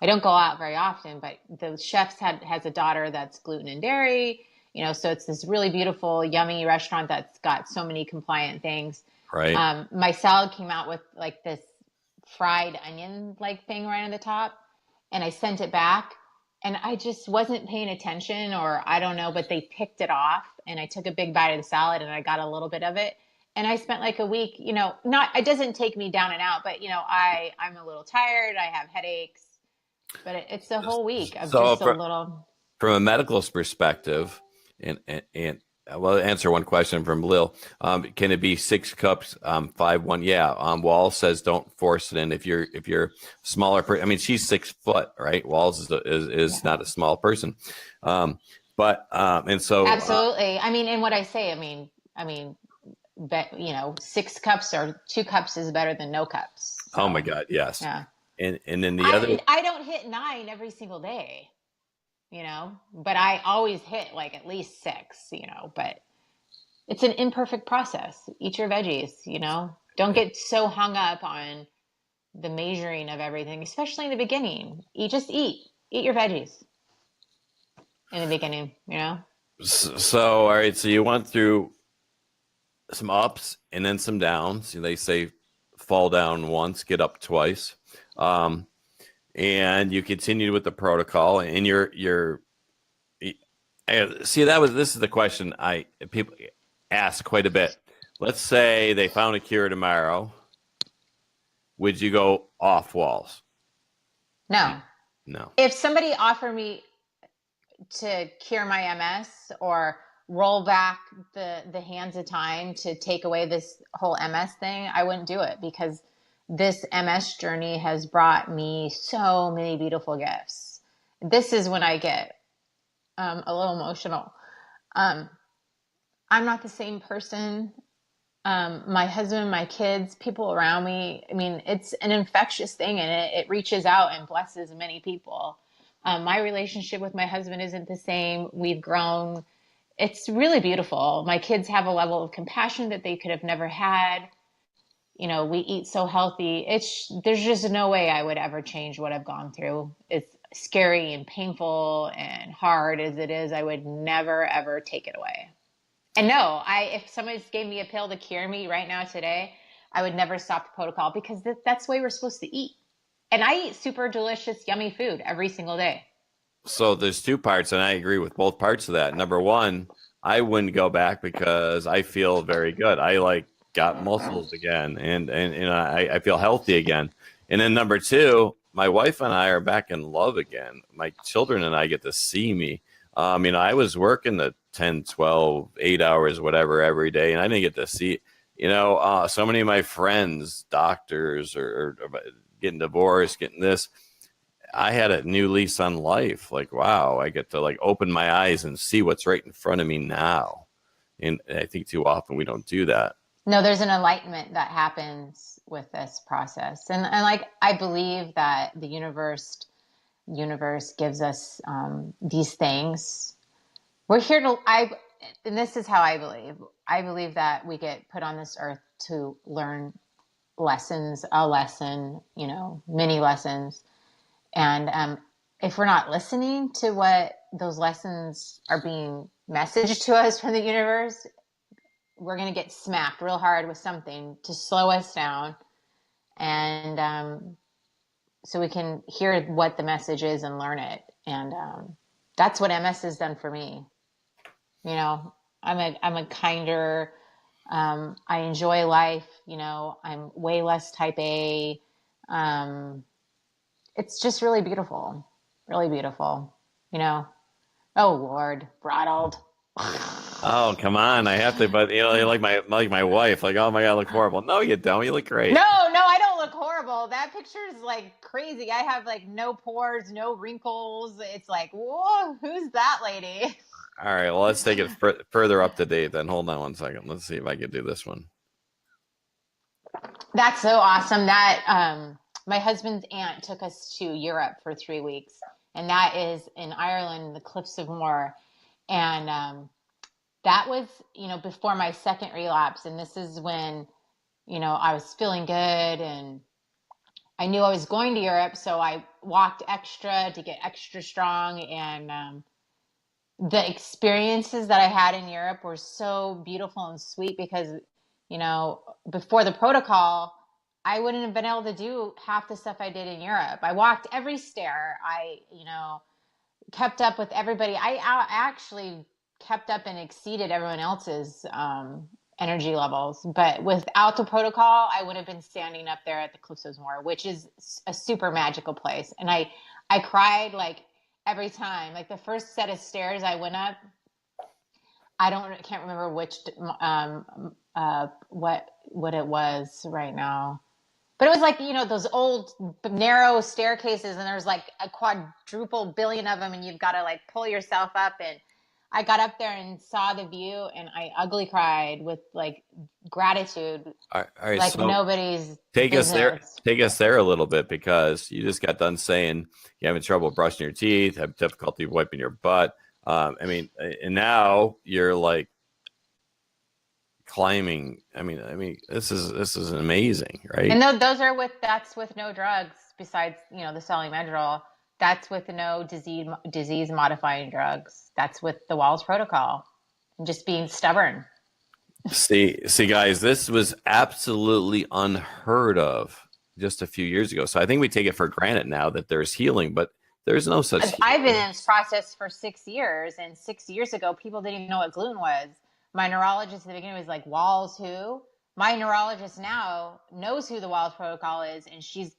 don't go out very often, but the chef has a daughter that's gluten and dairy, so it's this really beautiful, yummy restaurant that's got so many compliant things. Right. My salad came out with like this fried onion like thing right on the top, and I sent it back, and I just wasn't paying attention, or I don't know, but they picked it off, and I took a big bite of the salad and I got a little bit of it. And I spent like a week, not, it doesn't take me down and out, but I'm a little tired. I have headaches, but it's a whole week of So just a little. from a medical perspective, and well, answer one question from Lil. Can it be 6 cups, 5-1? Yeah. Wall says don't force it in. If you're smaller, I mean, she's 6 foot, right? Walls is not a small person, and so Absolutely. I mean, and what I say, I mean, but 6 cups or 2 cups is better than no cups. So, oh my God, yes. Yeah. And then the other, I don't hit 9 every single day, but I always hit like at least 6, but it's an imperfect process. Eat your veggies, don't get so hung up on the measuring of everything, especially in the beginning. Just eat your veggies in the beginning, So all right, so you went through some ups and then some downs. They say fall down once, get up twice. And you continued with the protocol, and this is the question people ask quite a bit. Let's say they found a cure tomorrow. Would you go off walls? No. No. If somebody offered me to cure my MS or roll back the hands of time to take away this whole MS thing, I wouldn't do it, because this MS journey has brought me so many beautiful gifts. This is when I get a little emotional. I'm not the same person. My husband, my kids, people around me, I mean, it's an infectious thing, and it reaches out and blesses many people. My relationship with my husband isn't the same. We've grown. It's really beautiful. My kids have a level of compassion that they could have never had. We eat so healthy. There's just no way I would ever change what I've gone through. It's scary and painful and hard as it is. I would never, ever take it away. And no, if somebody gave me a pill to cure me right now today, I would never stop the protocol, because that's the way we're supposed to eat. And I eat super delicious, yummy food every single day. So there's 2 parts, and I agree with both parts of that. Number one, I wouldn't go back because I feel very good. I got muscles again, and I feel healthy again. And then number 2, my wife and I are back in love again. My children and I get to see me. I was working the 10, 12, 8 hours, whatever, every day, and I didn't get to see, so many of my friends, doctors, or getting divorced, getting this. I had a new lease on life. Like, wow, I get to open my eyes and see what's right in front of me now. And I think too often we don't do that. No, there's an enlightenment that happens with this process. And I believe that the universe gives us these things. We're here and this is how I believe. I believe that we get put on this earth to learn lessons, a lesson, many lessons. And if we're not listening to what those lessons are being messaged to us from the universe, we're going to get smacked real hard with something to slow us down. And so we can hear what the message is and learn it. And that's what MS has done for me. I'm a kinder, I enjoy life. I'm way less type A. It's just really beautiful, really beautiful. Oh Lord, Ronald. Oh, come on. I have to, but you're like my wife, oh my God, I look horrible. No, you don't. You look great. No, I don't look horrible. That picture is crazy. I have no pores, no wrinkles. It's whoa, who's that lady? All right. Well, let's take it further up to date then. Hold on one second. Let's see if I can do this one. That's so awesome. That my husband's aunt took us to Europe for 3 weeks, and that is in Ireland, the Cliffs of Moher. And that was, before my second relapse. And this is when, I was feeling good, and I knew I was going to Europe. So I walked extra to get extra strong. And the experiences that I had in Europe were so beautiful and sweet, because, before the protocol, I wouldn't have been able to do half the stuff I did in Europe. I walked every stair. kept up with everybody. I actually kept up and exceeded everyone else's energy levels. But without the protocol, I would have been standing up there at the Cliffs Moor, which is a super magical place. And I cried like every time. Like the first set of stairs I went up, can't remember which what it was right now. But it was like, those old narrow staircases, and there's like a quadruple billion of them, and you've got to like pull yourself up. And I got up there and saw the view, and I ugly cried with like gratitude. All right, like so nobody's take us there. business. Take us there a little bit, because you just got done saying you're having trouble brushing your teeth, have difficulty wiping your butt. And now you're like climbing. This is amazing, right? And that's with no drugs besides, the Medrol. That's with no disease modifying drugs. That's with the Wahls protocol. And just being stubborn. See, guys, this was absolutely unheard of just a few years ago. So I think we take it for granted now that there's healing, but there's no such healing. I've been in this process for 6 years, and 6 years ago, people didn't even know what gluten was. My neurologist at the beginning was like, Wahls who? My neurologist now knows who the Wahls protocol is, and she's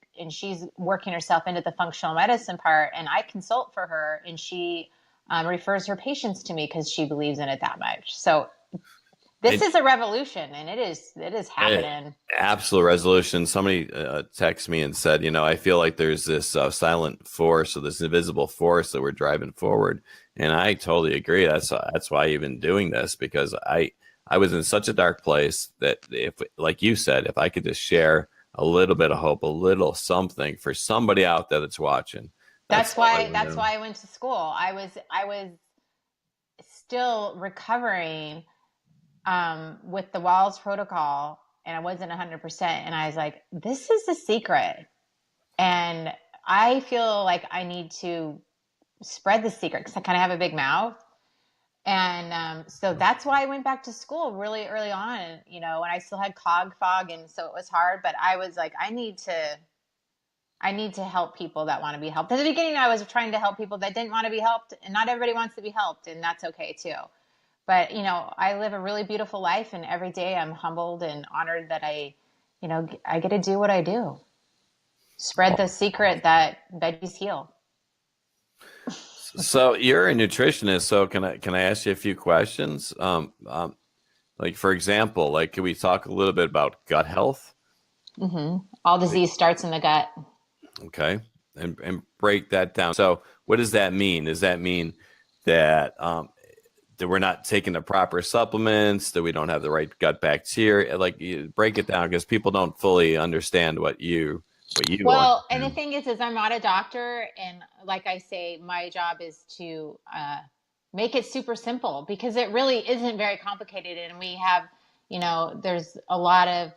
working herself into the functional medicine part, and I consult for her, and she refers her patients to me because she believes in it that much. So this is a revolution, and it is happening. Absolute resolution. Somebody texted me and said, I feel like there's this silent force, or this invisible force that we're driving forward. And I totally agree. That's why I've been doing this, because I was in such a dark place that, if, like you said, if I could just share a little bit of hope, a little something for somebody out there that's watching. That's why I went to school. I was still recovering with the Wahls protocol, and I wasn't 100%. And I was like, this is the secret. And I feel like I need to spread the secret, because I kind of have a big mouth. And so that's why I went back to school really early on, when I still had cog fog. And so it was hard, but I was like, I need to help people that want to be helped. At the beginning, I was trying to help people that didn't want to be helped, and not everybody wants to be helped, and that's okay too. But, I live a really beautiful life, and every day I'm humbled and honored that I get to do what I do. Spread the secret that veggies heal. So you're a nutritionist. So can I ask you a few questions? Like, for example, can we talk a little bit about gut health? Mm-hmm. All disease starts in the gut. Okay. And break that down. So what does that mean? Does that mean that that we're not taking the proper supplements, that we don't have the right gut bacteria? You break it down, because people don't fully understand what you well, and the thing is I'm not a doctor, and like I say, my job is to make it super simple, because it really isn't very complicated. And we have, there's a lot of,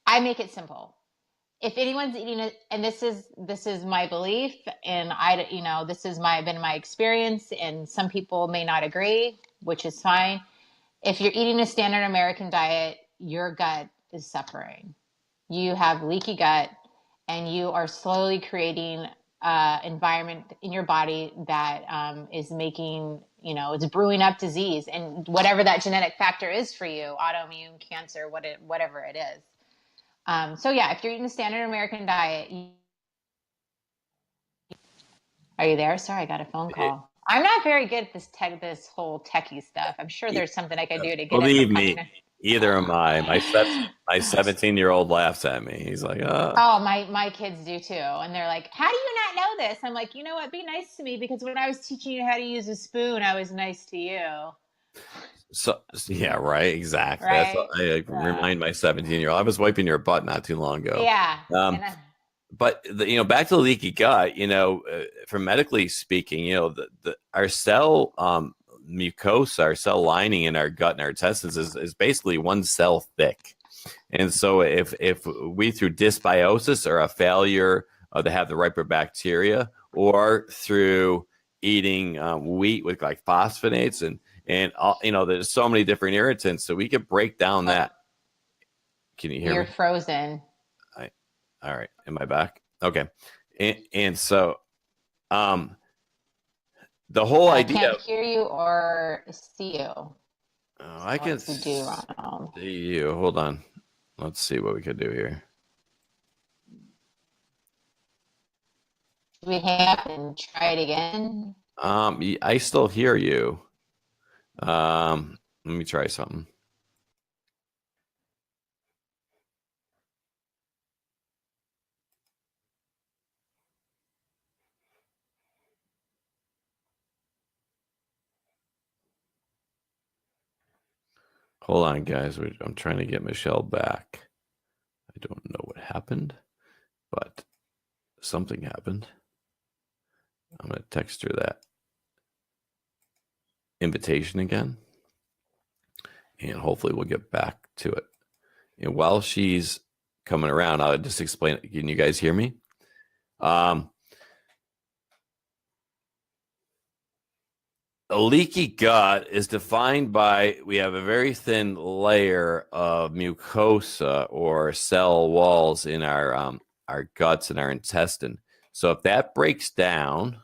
I make it simple. If anyone's eating it, and this is my belief, and this is been my experience, and some people may not agree, which is fine. If you're eating a standard American diet, your gut is suffering. You have leaky gut, and you are slowly creating environment in your body that is making, it's brewing up disease, and whatever that genetic factor is for you, autoimmune, cancer, whatever it is. So yeah, if you're eating a standard American diet, are you there? Sorry, I got a phone call. I'm not very good at this whole techie stuff. I'm sure there's something I could do to get Believe me, either am I. My 17-year-old laughs at me. He's like, oh, my kids do too. And they're like, how do you not know this? I'm like, you know what? Be nice to me, because when I was teaching you how to use a spoon, I was nice to you. So yeah, right. Exactly. Right? That's what I remind my 17-year-old. I was wiping your butt not too long ago. Yeah. But back to the leaky gut, from medically speaking, our cell mucosa, our cell lining in our gut and our intestines is basically one cell thick. And so if we, through dysbiosis or a failure to have the right bacteria, or through eating wheat with like phosphonates and all, there's so many different irritants, so we could break down that. Can you hear me? You're frozen. All right. Am I back? Okay. and so um, the whole I idea. can't hear you or see you. I can What to do, Ronald? see you. Hold on. Let's see what we could do here. Should we hang up and try it again? I still hear you. Let me try something. Hold on, guys. I'm trying to get Michelle back. I don't know what happened, but something happened. I'm going to text her that invitation again, and hopefully we'll get back to it. And while she's coming around, I'll just explain. Can you guys hear me? A leaky gut is defined by we have a very thin layer of mucosa or cell walls in our guts and our intestine. So if that breaks down,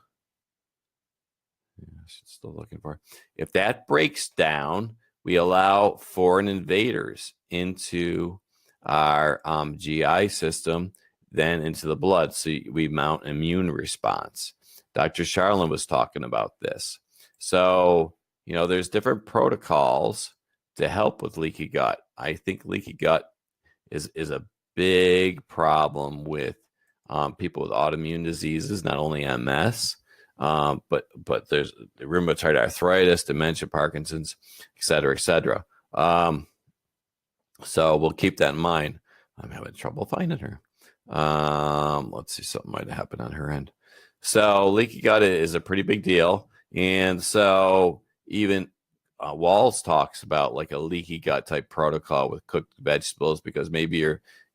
still looking for. If that breaks down, we allow foreign invaders into our GI system, then into the blood. So we mount immune response. Dr. Charlin was talking about this. So, there's different protocols to help with leaky gut. I think leaky gut is a big problem with people with autoimmune diseases, not only MS, but there's rheumatoid arthritis, dementia, Parkinson's, et cetera, et cetera. So we'll keep that in mind. I'm having trouble finding her. Let's see, something might have happened on her end. So leaky gut is a pretty big deal. And so even Wahls talks about like a leaky gut type protocol with cooked vegetables, because maybe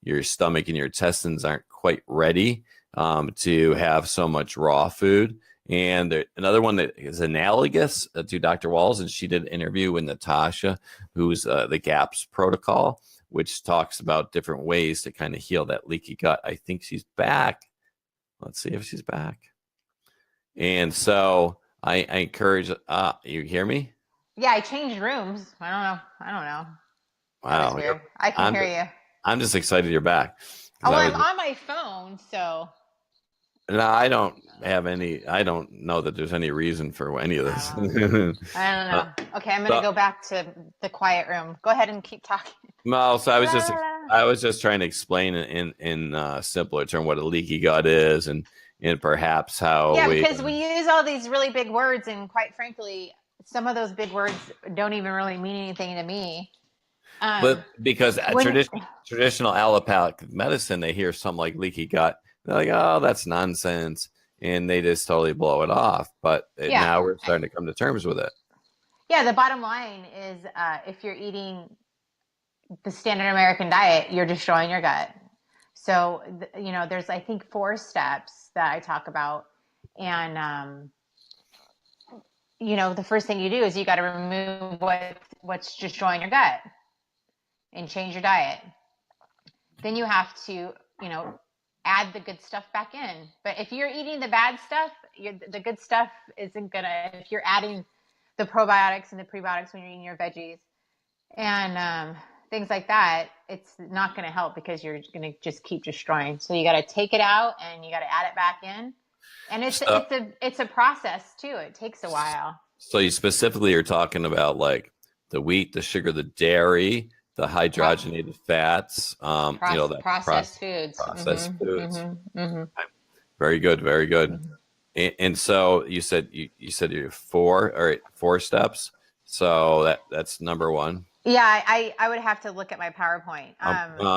your stomach and your intestines aren't quite ready to have so much raw food. And another one that is analogous to Dr. Wahls, and she did an interview with Natasha, who's the GAPS protocol, which talks about different ways to kind of heal that leaky gut. I think she's back. Let's see if she's back. And so I encourage, you hear me? Yeah, I changed rooms. I don't know. Wow. That was weird. I can hear you. I'm just excited you're back. Oh, I'm on my phone, so. No, I don't know that there's any reason for any of this. I don't know. Okay, I'm going to go back to the quiet room. Go ahead and keep talking. No, so I was just trying to explain in simpler term what a leaky gut is, and perhaps how. Yeah, because we use all these really big words, and quite frankly, some of those big words don't even really mean anything to me. But because traditional allopathic medicine, they hear something like leaky gut, they're like, "Oh, that's nonsense," and they just totally blow it off. But now we're starting to come to terms with it. Yeah, the bottom line is, if you're eating the standard American diet, you're destroying your gut. So, there's, I think, 4 steps that I talk about. And, the first thing you do is you got to remove what's destroying your gut and change your diet. Then you have to, add the good stuff back in. But if you're eating the bad stuff, the good stuff isn't going to, if you're adding the probiotics and the prebiotics when you're eating your veggies and things like that, it's not going to help, because you're going to just keep destroying. So you got to take it out and you got to add it back in. And it's a process too. It takes a while. So you specifically are talking about like the wheat, the sugar, the dairy, the hydrogenated fats, processed foods. Processed foods. Mm-hmm. Very good, very good. Mm-hmm. And so you said you 4 steps. So that's number 1. Yeah, I would have to look at my PowerPoint.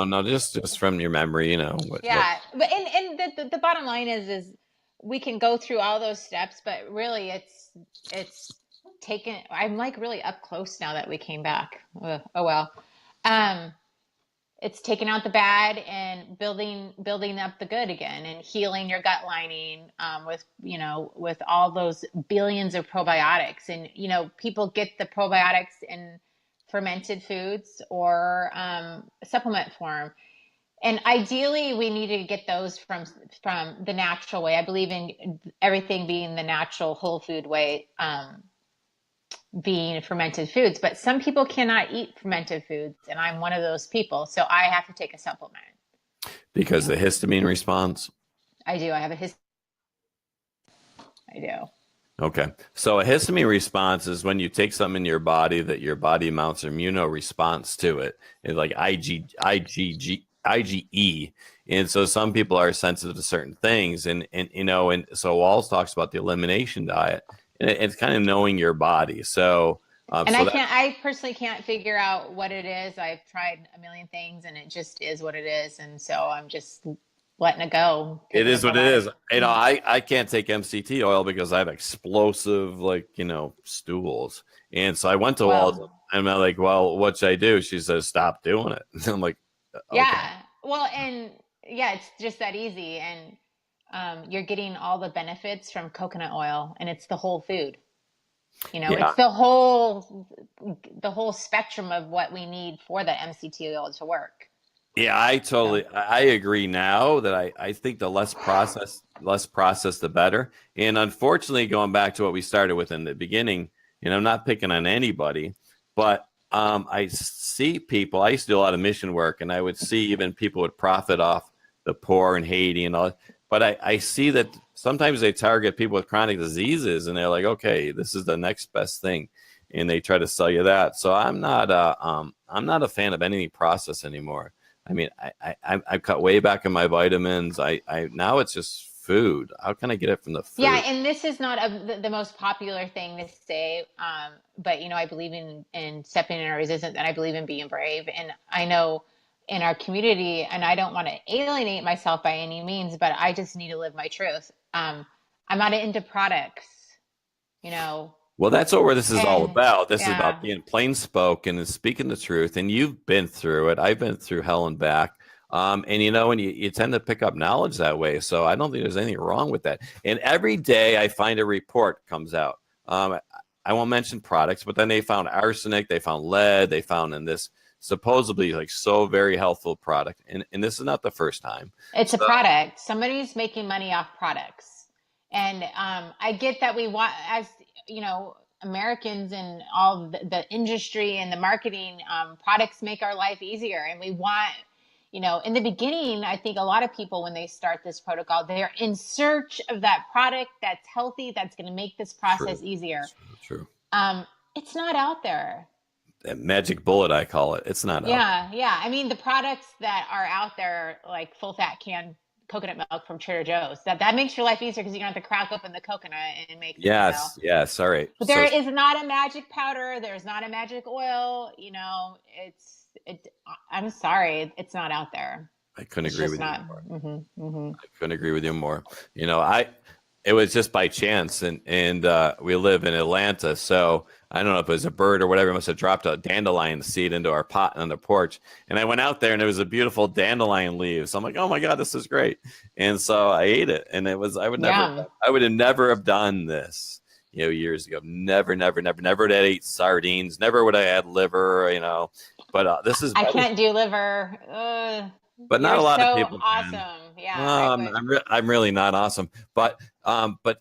No, just from your memory, But the bottom line is we can go through all those steps, but really it's taken. I'm like really up close now that we came back. Oh well. It's taking out the bad and building up the good again, and healing your gut lining with all those billions of probiotics. And people get the probiotics in fermented foods or supplement form. And ideally, we need to get those from the natural way. I believe in everything being the natural whole food way, being fermented foods. But some people cannot eat fermented foods, and I'm one of those people. So I have to take a supplement. Because the histamine response. I do. I have a history. I do. Okay. So a histamine response is when you take something in your body that your body mounts an immunoresponse to it. It's like IgE. And so some people are sensitive to certain things. And so Wahls talks about the elimination diet. And it's kind of knowing your body. So, and I personally can't figure out what it is. I've tried a million things and it just is what it is. And so I'm just letting it go. It is what it is. I can't take MCT oil because I have explosive, stools. And so I went to Wahls and I'm like, well, what should I do? She says, stop doing it. And I'm like, okay. Yeah. Well, and yeah, it's just that easy. And you're getting all the benefits from coconut oil, and it's the whole food. It's the whole spectrum of what we need for the MCT oil to work. Yeah, I agree now that I think the less processed, the better. And unfortunately, going back to what we started with in the beginning, I'm not picking on anybody, but I see people, I used to do a lot of mission work, and I would see even people would profit off the poor in Haiti and all. But I see that sometimes they target people with chronic diseases, and they're like, okay, this is the next best thing. And they try to sell you that. So I'm not a fan of any process anymore. I mean, I cut way back on my vitamins. Now it's just food. How can I get it from the food? Yeah, and this is not the most popular thing to say, but I believe in stepping in our resistance, and I believe in being brave. And I know in our community, and I don't want to alienate myself by any means, but I just need to live my truth. I'm not into products, Well, that's what this is all about. This is about being plain spoken and speaking the truth. And you've been through it. I've been through hell and back. And you tend to pick up knowledge that way. So I don't think there's anything wrong with that. And every day I find a report comes out. I won't mention products, but then they found arsenic, they found lead, they found in this supposedly so very healthful product. And this is not the first time. It's a product. Somebody's making money off products. And I get that we want, as Americans and all the industry and the marketing, products make our life easier. And we want, in the beginning, I think a lot of people, when they start this protocol, they're in search of that product that's healthy, that's going to make this process easier. True. It's not out there. That magic bullet, I call it. It's not out there. Yeah. I mean, the products that are out there, like full fat canned coconut milk from Trader Joe's, that makes your life easier because you don't have to crack open the coconut and make Yes. All right. But there is not a magic powder. There's not a magic oil. I'm sorry, it's not out there. I couldn't agree with you more. Mm-hmm. I couldn't agree with you more. It was just by chance, and we live in Atlanta, so I don't know if it was a bird or whatever. It must have dropped a dandelion seed into our pot on the porch. And I went out there, and it was a beautiful dandelion leaf. So I'm like, oh my God, this is great. And so I ate it, and I would have never have done this, years ago. Never would I eat sardines. Never would I add liver, But this is. I can't do liver. But not a lot of people. Awesome, can. yeah. I'm really not awesome. But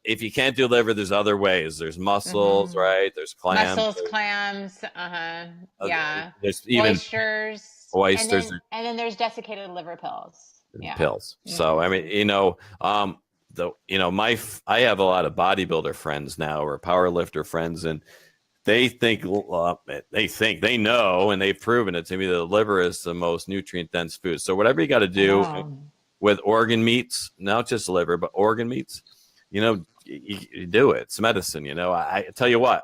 if you can't do liver, there's other ways. There's mussels, right? There's clams. Clams. Yeah. There's even oysters. And then there's desiccated liver pills. Pills. Mm-hmm. So I mean, I have a lot of bodybuilder friends now, or power lifter friends, and they know, and they've proven it to me, that the liver is the most nutrient dense food. So whatever you got to do with organ meats, not just liver, but organ meats, you do it. It's medicine. I tell you what,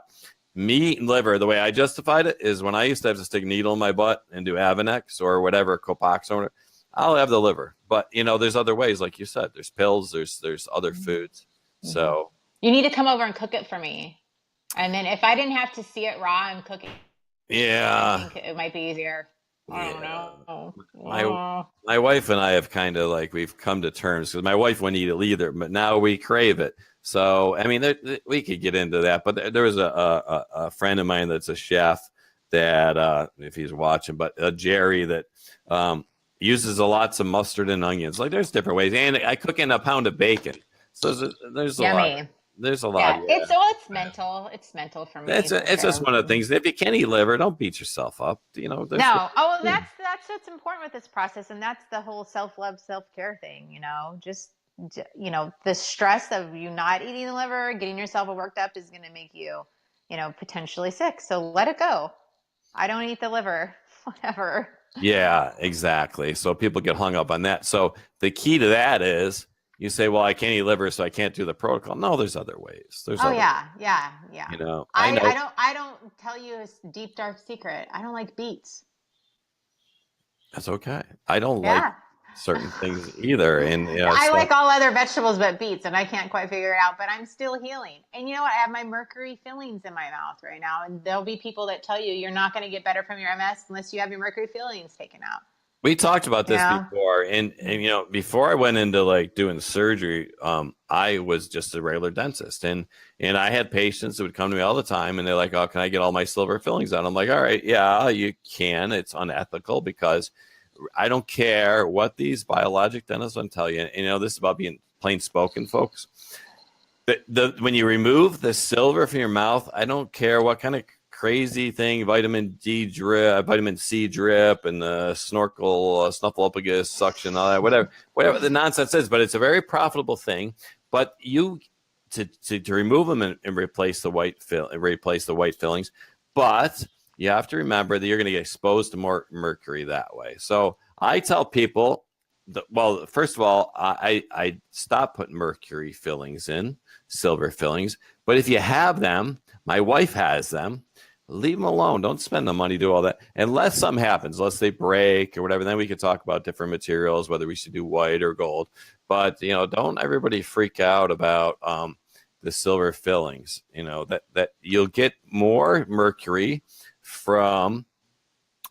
meat and liver, the way I justified it is when I used to have to stick a needle in my butt and do Avonex or whatever, Copaxone, I'll have the liver. But there's other ways, like you said. There's pills. There's other foods. Mm-hmm. So you need to come over and cook it for me. And then if I didn't have to see it raw and cook it, I think it might be easier. I don't know. My wife and I have kind of we've come to terms, because my wife wouldn't eat it either, but now we crave it. So, I mean, we could get into that, but there was a friend of mine that's a chef that, if he's watching, but Jerry, that uses lots of mustard and onions. Like there's different ways. And I cook in a pound of bacon. So there's a lot. Yummy. There's a lot. Yeah, Yeah. it's mental. It's mental for me. For It's just sure. one of the things. If you can't eat liver, don't beat yourself up. You know, there's No. Oh, well, that's what's important with this process, and that's the whole self-love, self-care thing. Just the stress of you not eating the liver, getting yourself worked up is going to make you, potentially sick. So let it go. I don't eat the liver. Whatever. Yeah, exactly. So people get hung up on that. So the key to that is you say, well, I can't eat liver, so I can't do the protocol. No, there's other ways. There's other yeah. You know, I know. I don't tell you a deep dark secret. I don't like beets. That's okay. I don't like Yeah. certain things either. And I like all other vegetables but beets, and I can't quite figure it out, but I'm still healing. And you know what? I have my mercury fillings in my mouth right now, and there'll be people that tell you you're not going to get better from your MS unless you have your mercury fillings taken out. we talked about this before, and before I went into like doing surgery, I was just a regular dentist, and I had patients that would come to me all the time, and they're like, "Oh, can I get all my silver fillings out?" I'm like, "All right, yeah, you can. It's unethical because I don't care what these biologic dentists will tell you." And this is about being plain spoken, folks. When you remove the silver from your mouth, I don't care what kind of crazy thing, vitamin D drip, vitamin C drip, and the snorkel, snuffleupagus suction, all that, whatever the nonsense is. But it's a very profitable thing. But you to remove them and replace the white fillings. But you have to remember that you're going to get exposed to more mercury that way. So I tell people, well, first of all, I stopped putting mercury fillings in, silver fillings. But if you have them, my wife has them, leave them alone. Don't spend the money, do all that. Unless something happens, unless they break or whatever, then we can talk about different materials, whether we should do white or gold. But, don't everybody freak out about the silver fillings, that you'll get more mercury from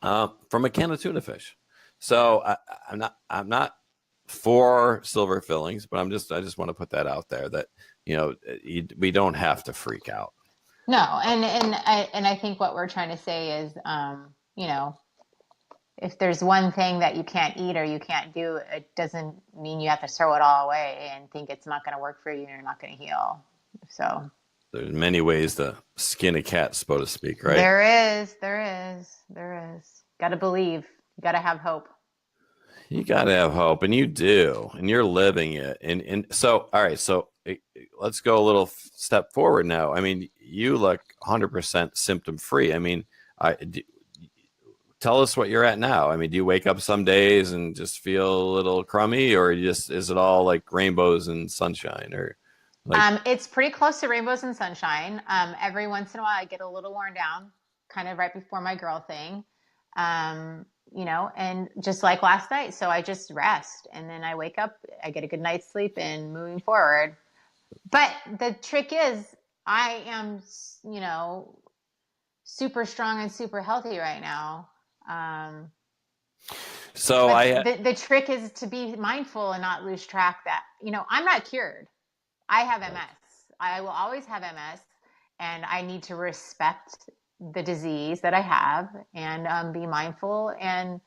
a can of tuna fish. So I'm not for silver fillings, but I just want to put that out there that, we don't have to freak out. No, and I think what we're trying to say is, if there's one thing that you can't eat or you can't do, it doesn't mean you have to throw it all away and think it's not going to work for you and you're not going to heal. So there's many ways to skin a cat, so to speak, right? There is. Got to believe. You got to have hope. You got to have hope, and you do, and you're living it. And so, all right, so let's go a little step forward now. I mean, you look 100% symptom free. I mean, tell us what you're at now. I mean, do you wake up some days and just feel a little crummy, or is it all like rainbows and sunshine, or like... It's pretty close to rainbows and sunshine. Every once in a while I get a little worn down, kind of right before my girl thing. And just like last night. So I just rest, and then I wake up, I get a good night's sleep, and moving forward. But the trick is I am, super strong and super healthy right now. So the trick is to be mindful and not lose track that, I'm not cured. I have MS. I will always have MS, and I need to respect the disease that I have and be mindful and,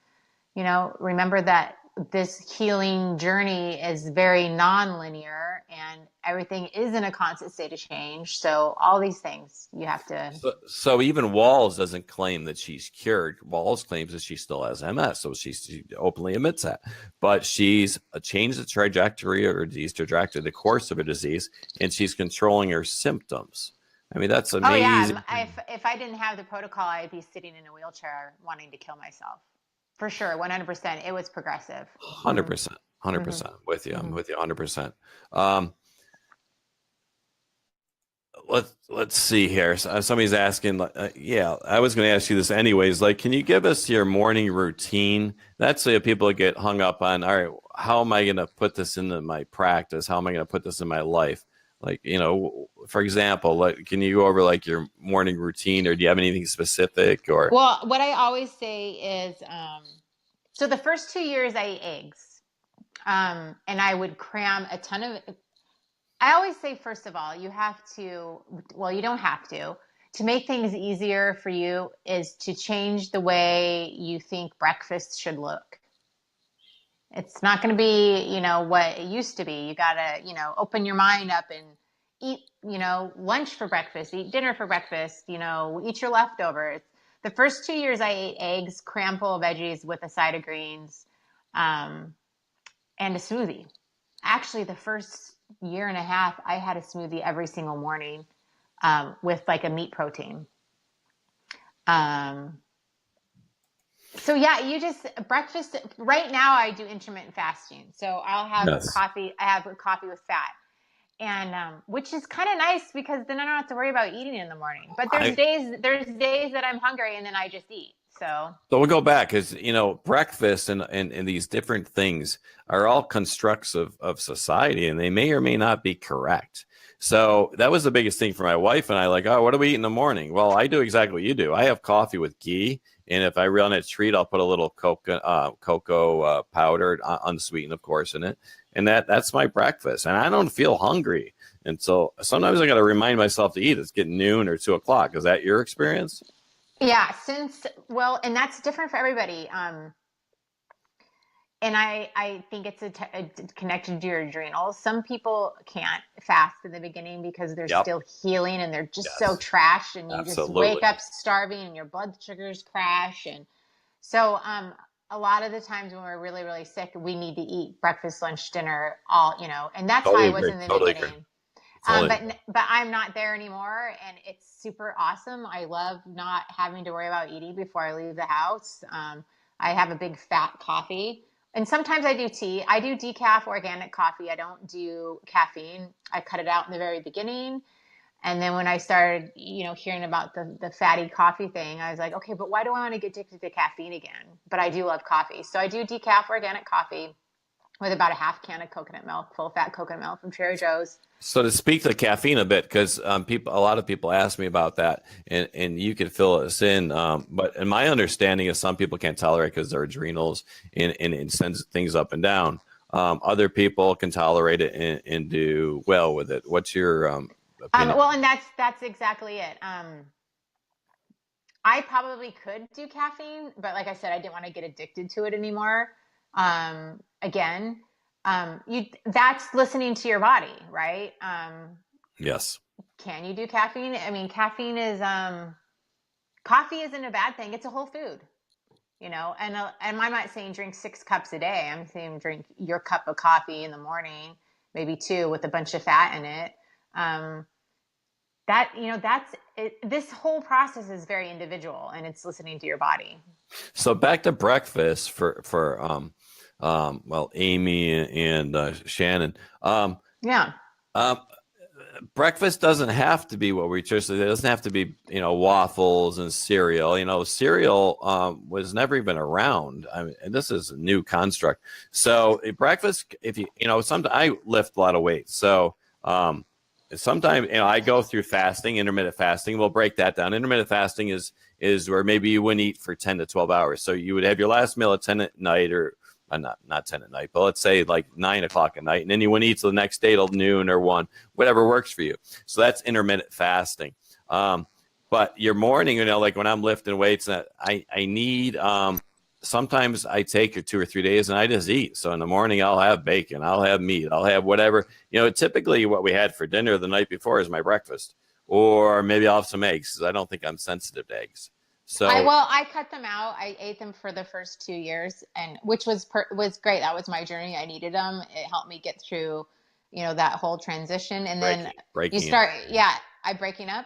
remember that this healing journey is very non-linear and everything is in a constant state of change. So all these things you have to... So even Wahls doesn't claim that she's cured. Wahls claims that she still has MS. So she openly admits that. But she's changed the trajectory of her disease, the course of her disease, and she's controlling her symptoms. I mean, that's amazing. Oh, yeah. If I didn't have the protocol, I'd be sitting in a wheelchair wanting to kill myself. For sure, 100%. It was progressive. 100%. 100%. With you. I'm with you 100%. Let's see here. Somebody's asking, yeah, I was going to ask you this anyways. Like, can you give us your morning routine? That's people get hung up on, all right, how am I going to put this into my practice? How am I going to put this in my life? Like, for example, can you go over like your morning routine, or do you have anything specific? Or... Well, what I always say is, so the first 2 years I ate eggs, and I would cram a ton of... I always say, first of all, you don't have to make things easier for you is to change the way you think breakfast should look. It's not going to be, what it used to be. You got to, open your mind up and eat, lunch for breakfast, eat dinner for breakfast, eat your leftovers. The first 2 years I ate eggs, cram full of veggies with a side of greens, and a smoothie. Actually, the first year and a half, I had a smoothie every single morning, with like a meat protein. Um, So yeah, breakfast right now I do intermittent fasting. So I'll have Yes. coffee. I have a coffee with fat, and which is kind of nice because then I don't have to worry about eating in the morning. But I there's days that I'm hungry and then I just eat. So So we'll go back because breakfast and these different things are all constructs of society, and they may or may not be correct. So that was the biggest thing for my wife and I. Like, oh, what do we eat in the morning? Well, I do exactly what you do. I have coffee with ghee, and if I run a treat, I'll put a little cocoa powder, unsweetened, of course, in it, and that's my breakfast. And I don't feel hungry, and so sometimes I got to remind myself to eat. It's getting noon or 2 o'clock. Is that your experience? yeah, and that's different for everybody. And I think it's connected to your adrenals. Some people can't fast in the beginning because they're Yep. still healing and they're just so Yes. trashed, and you just Absolutely. wake up starving and your blood sugars crash. And so a lot of the times when we're really, really sick, we need to eat breakfast, lunch, dinner, and that's how Totally I was agree. in the Totally agree. beginning. Totally agree. But I'm not there anymore, and it's super awesome. I love not having to worry about eating before I leave the house. I have a big fat coffee, and sometimes I do tea. I do decaf organic coffee. I don't do caffeine. I cut it out in the very beginning, and then when I started, hearing about the fatty coffee thing, I was like, okay, but why do I want to get addicted to caffeine again? But I do love coffee, so I do decaf organic coffee with about a half can of coconut milk, full fat coconut milk from Trader Joe's. So to speak to caffeine a bit, because a lot of people ask me about that, and you can fill us in. But in my understanding is some people can't tolerate because their adrenals and it sends things up and down. Other people can tolerate it and do well with it. What's your opinion? Well, and that's exactly it. I probably could do caffeine, but like I said, I didn't want to get addicted to it anymore. Again, that's listening to your body, right? Yes. Can you do caffeine? I mean, caffeine is coffee isn't a bad thing. It's a whole food, and I'm not saying drink 6 cups a day. I'm saying drink your cup of coffee in the morning, maybe 2 with a bunch of fat in it. That's it. This whole process is very individual, and it's listening to your body. So back to breakfast for well, Amy and Shannon. Yeah. Um, Breakfast doesn't have to be what we traditionally. It doesn't have to be waffles and cereal. Cereal was never even around. I mean, and this is a new construct. So breakfast, if sometimes I lift a lot of weight. So sometimes I go through fasting, intermittent fasting. We'll break that down. Intermittent fasting is where maybe you wouldn't eat for 10 to 12 hours. So you would have your last meal at 10 at night, or not 10 at night, but let's say like 9 o'clock at night. And then you wouldn't eat till the next day till noon or 1, whatever works for you. So that's intermittent fasting. But your morning, like when I'm lifting weights, I need, sometimes I take 2 or 3 days and I just eat. So in the morning, I'll have bacon, I'll have meat, I'll have whatever. Typically what we had for dinner the night before is my breakfast, or maybe I'll have some eggs because I don't think I'm sensitive to eggs. So I cut them out. I ate them for the first 2 years, and which was great. That was my journey. I needed them. It helped me get through, that whole transition. And then breaking you start, yeah, I'm breaking up.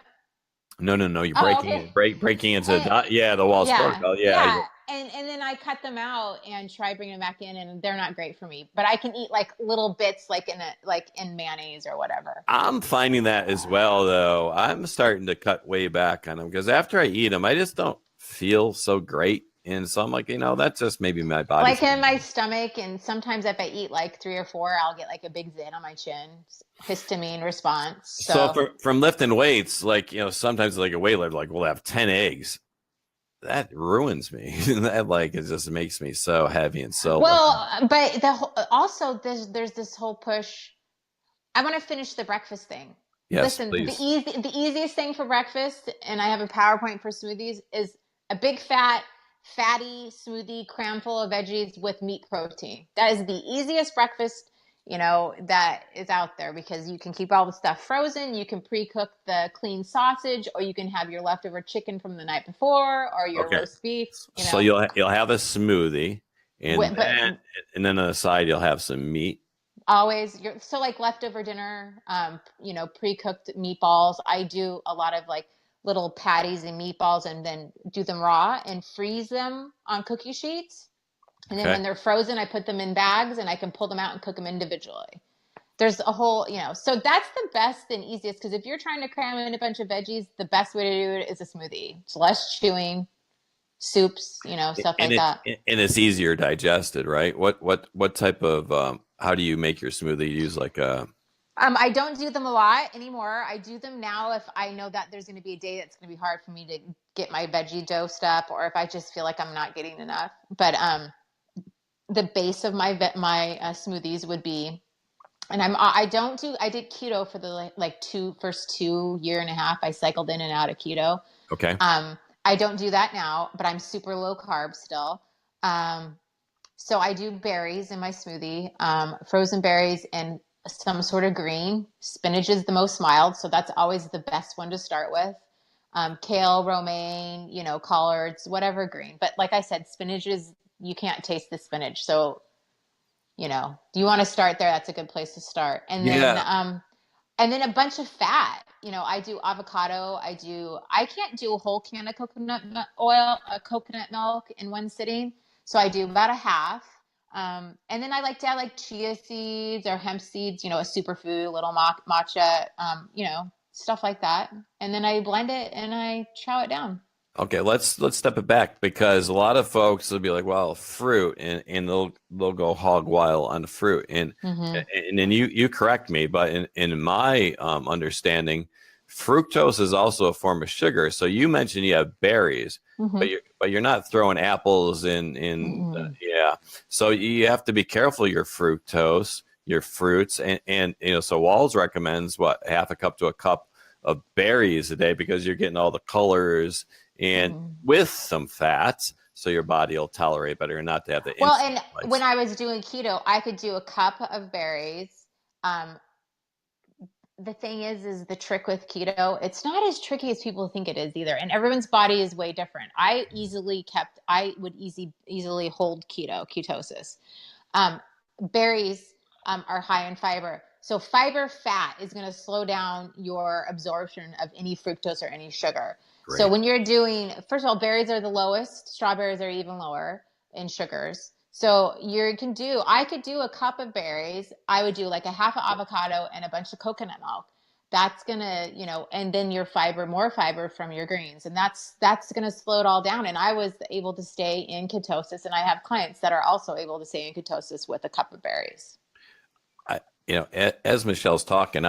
No, you're Oh, breaking okay. it, breaking into And, the Wahls yeah, protocol. Yeah, yeah. And then I cut them out and try bringing them back in, and they're not great for me. But I can eat like little bits, like in mayonnaise or whatever. I'm finding that as well, though. I'm starting to cut way back on them because after I eat them, I just don't feel so great. And so I'm like, that's just maybe my body. Like in my stomach, and sometimes if I eat like 3 or 4, I'll get like a big zit on my chin, histamine response. So from lifting weights, like sometimes like a weightlifter, like we'll have 10 eggs. That ruins me. That it just makes me so heavy and so. Well, but also there's this whole push. I want to finish the breakfast thing. Yes, Listen, please. the easiest thing for breakfast, and I have a PowerPoint for smoothies, is a big fat fatty smoothie cram full of veggies with meat protein. That is the easiest breakfast, that is out there, because you can keep all the stuff frozen. You can pre-cook the clean sausage, or you can have your leftover chicken from the night before, or your Okay. roast beef. So you'll have a smoothie, and But then on the side you'll have some meat. always, so like leftover dinner, pre-cooked meatballs. I do a lot of like little patties and meatballs, and then do them raw and freeze them on cookie sheets. And then when they're frozen, I put them in bags, and I can pull them out and cook them individually. There's a whole, so that's the best and easiest, because if you're trying to cram in a bunch of veggies, the best way to do it is a smoothie. It's less chewing, soups, stuff like that. And it's easier digested, right? What type of how do you make your smoothie? You use like a I don't do them a lot anymore. I do them now if I know that there's going to be a day that's going to be hard for me to get my veggie dosed up, or if I just feel like I'm not getting enough. But the base of my smoothies would be, and I did keto for the first 2.5 years. I cycled in and out of keto. Okay. I don't do that now, but I'm super low carb still. So I do berries in my smoothie, frozen berries and some sort of green. Spinach is the most mild, so that's always the best one to start with. Kale, romaine, collards, whatever green. But like I said, spinach you can't taste the spinach. So, do you want to start there? That's a good place to start. And then a bunch of fat. I do avocado. I can't do a whole can of coconut milk in one sitting. So I do about a half. And then I like to add chia seeds or hemp seeds, a superfood, a little matcha, stuff like that. And then I blend it and I chow it down. Okay, let's step it back, because a lot of folks will be like, well, fruit, and they'll go hog wild on the fruit. And then you correct me, but in my understanding, fructose is also a form of sugar. So you mentioned you have berries, but you're not throwing apples in. So you have to be careful your fructose, your fruits, and so Wahls recommends half a cup to a cup of berries a day, because you're getting all the colors and with some fats, so your body will tolerate better, not to have the when I was doing keto, I could do a cup of berries. The thing is the trick with keto, it's not as tricky as people think it is either. And everyone's body is way different. I would easily hold ketosis. Berries are high in fiber. So fiber fat is going to slow down your absorption of any fructose or any sugar. Great. So when you're doing, first of all, berries are the lowest. Strawberries are even lower in sugars. So I could do a cup of berries. I would do like a half of avocado and a bunch of coconut milk. That's going to, and then more fiber from your greens. And that's going to slow it all down. And I was able to stay in ketosis. And I have clients that are also able to stay in ketosis with a cup of berries. As Michelle's talking,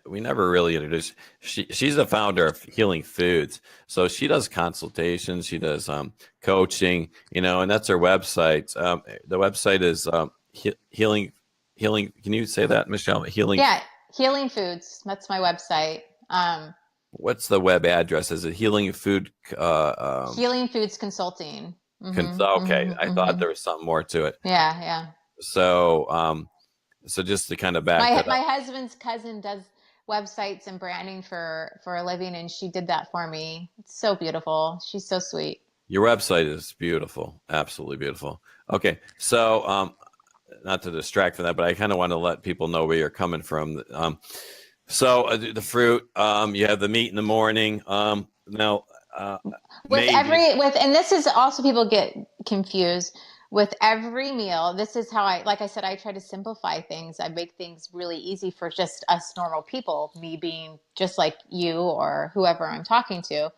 we never really introduced. She's the founder of Healing Foods, so she does consultations, she does coaching, and that's her website. The website is Healing. Can you say that, Michelle? Healing. Yeah, Healing Foods. That's my website. What's the web address? Is it Healing Food? Healing Foods Consulting. Okay, I thought there was something more to it. Yeah. So just to kind of back my husband's cousin does websites and branding for a living, and she did that for me. It's so beautiful. She's so sweet. Your website is beautiful. Absolutely beautiful. Okay. So, not to distract from that, but I kind of want to let people know where you're coming from. So the fruit, you have the meat in the morning. Now, and this is also, people get confused with every meal. This is how like I said, I try to simplify things. I make things really easy for just us normal people, me being just like you or whoever I'm talking to.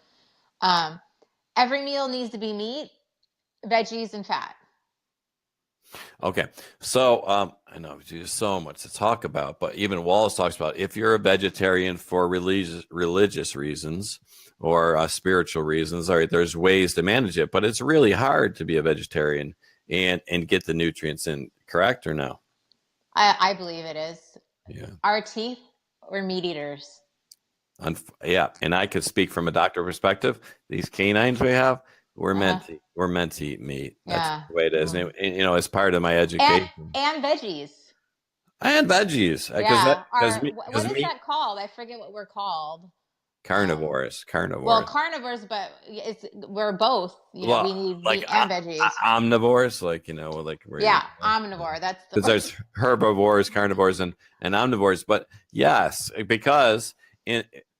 Every meal needs to be meat, veggies, and fat. Okay. So I know there's so much to talk about, but even Wahls talks about, if you're a vegetarian for religious reasons or spiritual reasons, all right, there's ways to manage it, but it's really hard to be a vegetarian and get the nutrients in, correct or no? I believe it is. Yeah. Our teeth, we're meat eaters. Yeah. And I could speak from a doctor perspective. These canines we have, we're meant to eat meat. That's Yeah. the way it is. And, you know, as part of my education And veggies. and veggies, Yeah. What because is meat that called? I forget what we're called. carnivores. Well, carnivores, but we're both. You know, we need Like meat and veggies. omnivores, like, you know, like Yeah, omnivore. That's the because word. there's herbivores, carnivores, and omnivores. But yes, because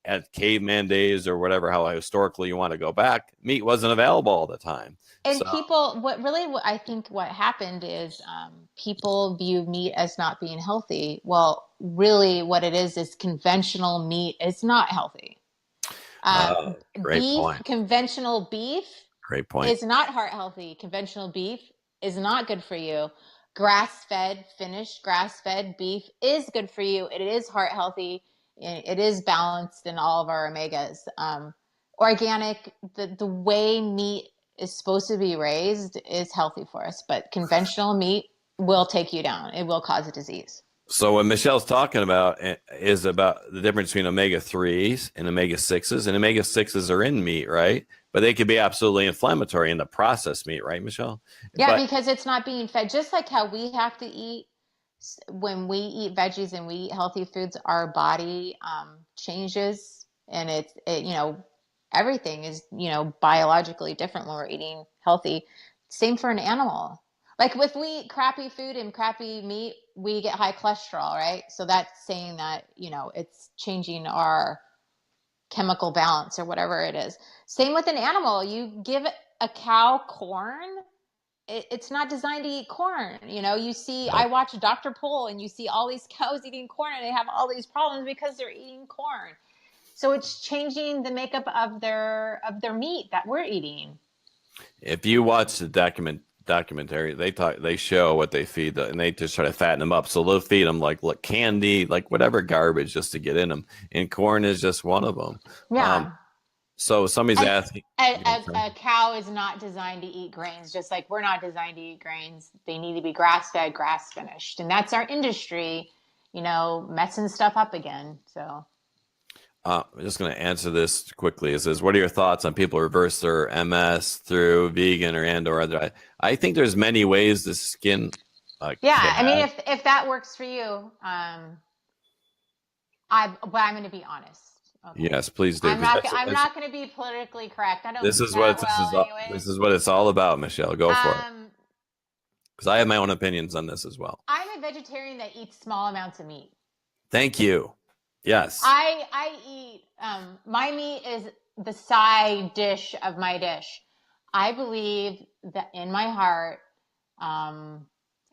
at caveman days or whatever, how historically you want to go back, meat wasn't available all the time. And people, what I think what happened is people view meat as not being healthy. Well, really, what it is conventional meat is not healthy. Great point. Conventional beef Great point. is not heart healthy. Conventional beef is not good for you. Grass-fed, finished grass-fed beef is good for you. It is heart healthy. It is balanced in all of our omegas. Organic, the way meat is supposed to be raised is healthy for us, but conventional meat will take you down. It will cause a disease. So what Michelle's talking about is about the difference between omega-3s and omega-6s. And omega-6s are in meat, right? But they could be absolutely inflammatory in the processed meat, right, Michelle? Yeah, because it's not being fed. Just like how we have to eat, when we eat veggies and we eat healthy foods, our body changes, and you know, everything is, you know, biologically different when we're eating healthy. Same for an animal. Like if we eat crappy food and crappy meat, we get high cholesterol, right? So that's saying that, you know, it's changing our chemical balance or whatever it is. Same with an animal. You give a cow corn, it's not designed to eat corn. You know, you see, I watch Dr. Pol and you see all these cows eating corn and they have all these problems because they're eating corn. So it's changing the makeup of their meat that we're eating. If you watch the documentary, they show what they feed and they just try to fatten them up. So they'll feed them like candy, like whatever garbage just to get in them. And corn is just one of them. Yeah. So somebody's asking. A cow is not designed to eat grains, just like we're not designed to eat grains. They need to be grass-fed, grass-finished. And that's our industry, you know, messing stuff up again. So I'm just going to answer this quickly. It says, what are your thoughts on people reverse their MS through vegan or other? I think there's many ways to skin. I mean, if that works for you, but I'm going to be honest. Okay. Yes, please do. I'm not going to be politically correct. I don't. This is what it's all about, Michelle. Go for it. Because I have my own opinions on this as well. I'm a vegetarian that eats small amounts of meat. Thank you. Yes. I eat, my meat is the side dish of my dish. I believe that in my heart, and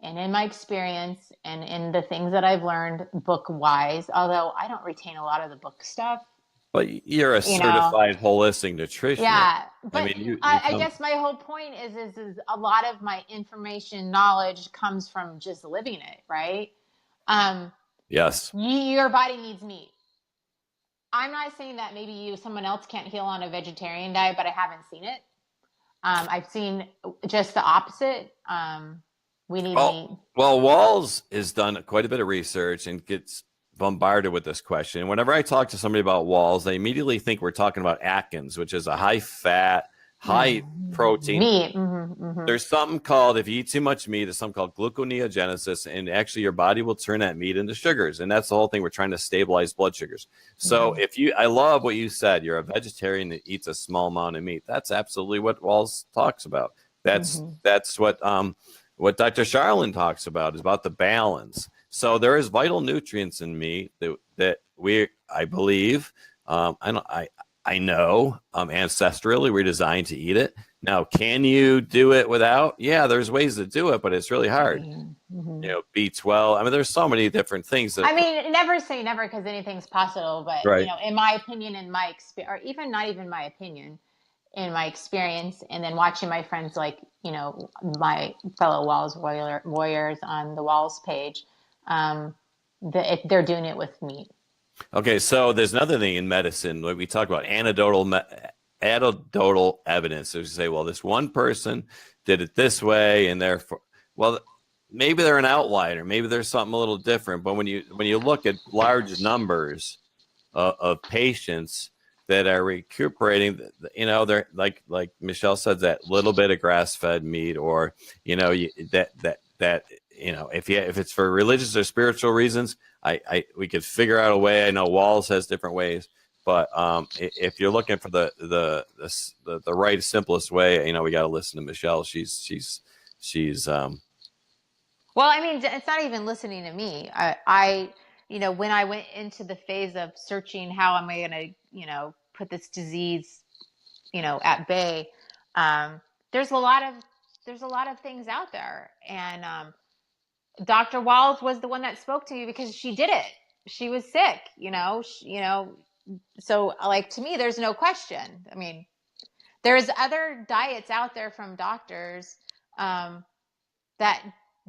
in my experience and in the things that I've learned book-wise, although I don't retain a lot of the book stuff. But you're a certified holistic nutritionist. Yeah. But I mean, I guess my whole point is a lot of my information, knowledge comes from just living it, right? Yes. Your body needs meat. I'm not saying that maybe someone else can't heal on a vegetarian diet, but I haven't seen it. I've seen just the opposite. We need meat. Well, Wahls has done quite a bit of research and gets bombarded with this question. Whenever I talk to somebody about Wahls, they immediately think we're talking about Atkins, which is a high fat, high protein meat. Mm-hmm. There's something called, if you eat too much meat, there's something called gluconeogenesis, and actually your body will turn that meat into sugars. And that's the whole thing. We're trying to stabilize blood sugars. So I love what you said. You're a vegetarian that eats a small amount of meat. That's absolutely what Wahls talks about. That's what Dr. Charlin talks about, is about the balance. So there is vital nutrients in meat that I believe, I know ancestrally we're designed to eat it. Now, can you do it without? Yeah, there's ways to do it, but it's really hard. You know, B12. I mean, there's so many different things. I mean, never say never, because anything's possible. But you know, in my opinion, in my experience, or even not even my opinion, in my experience, and then watching my friends, like, you know, my fellow Wahls Warriors on the Wahls page, they're doing it with meat. Okay, so there's another thing in medicine. Like we talk about anecdotal evidence. So you say, well, this one person did it this way, and therefore, well, maybe they're an outlier. Maybe there's something a little different. But when you look at large numbers of patients, that are recuperating, they're like Michelle said, that little bit of grass-fed meat, or if it's for religious or spiritual reasons, we could figure out a way. I know Wahls has different ways, but if you're looking for the right, simplest way, we got to listen to Michelle. She's Well, I mean, it's not even listening to me. I when I went into the phase of searching, how am I going to, put this disease, at bay? There's a lot of things out there, and Dr. Wahls was the one that spoke to me because she did it. She was sick, So, like, to me, there's no question. I mean, there's other diets out there from doctors that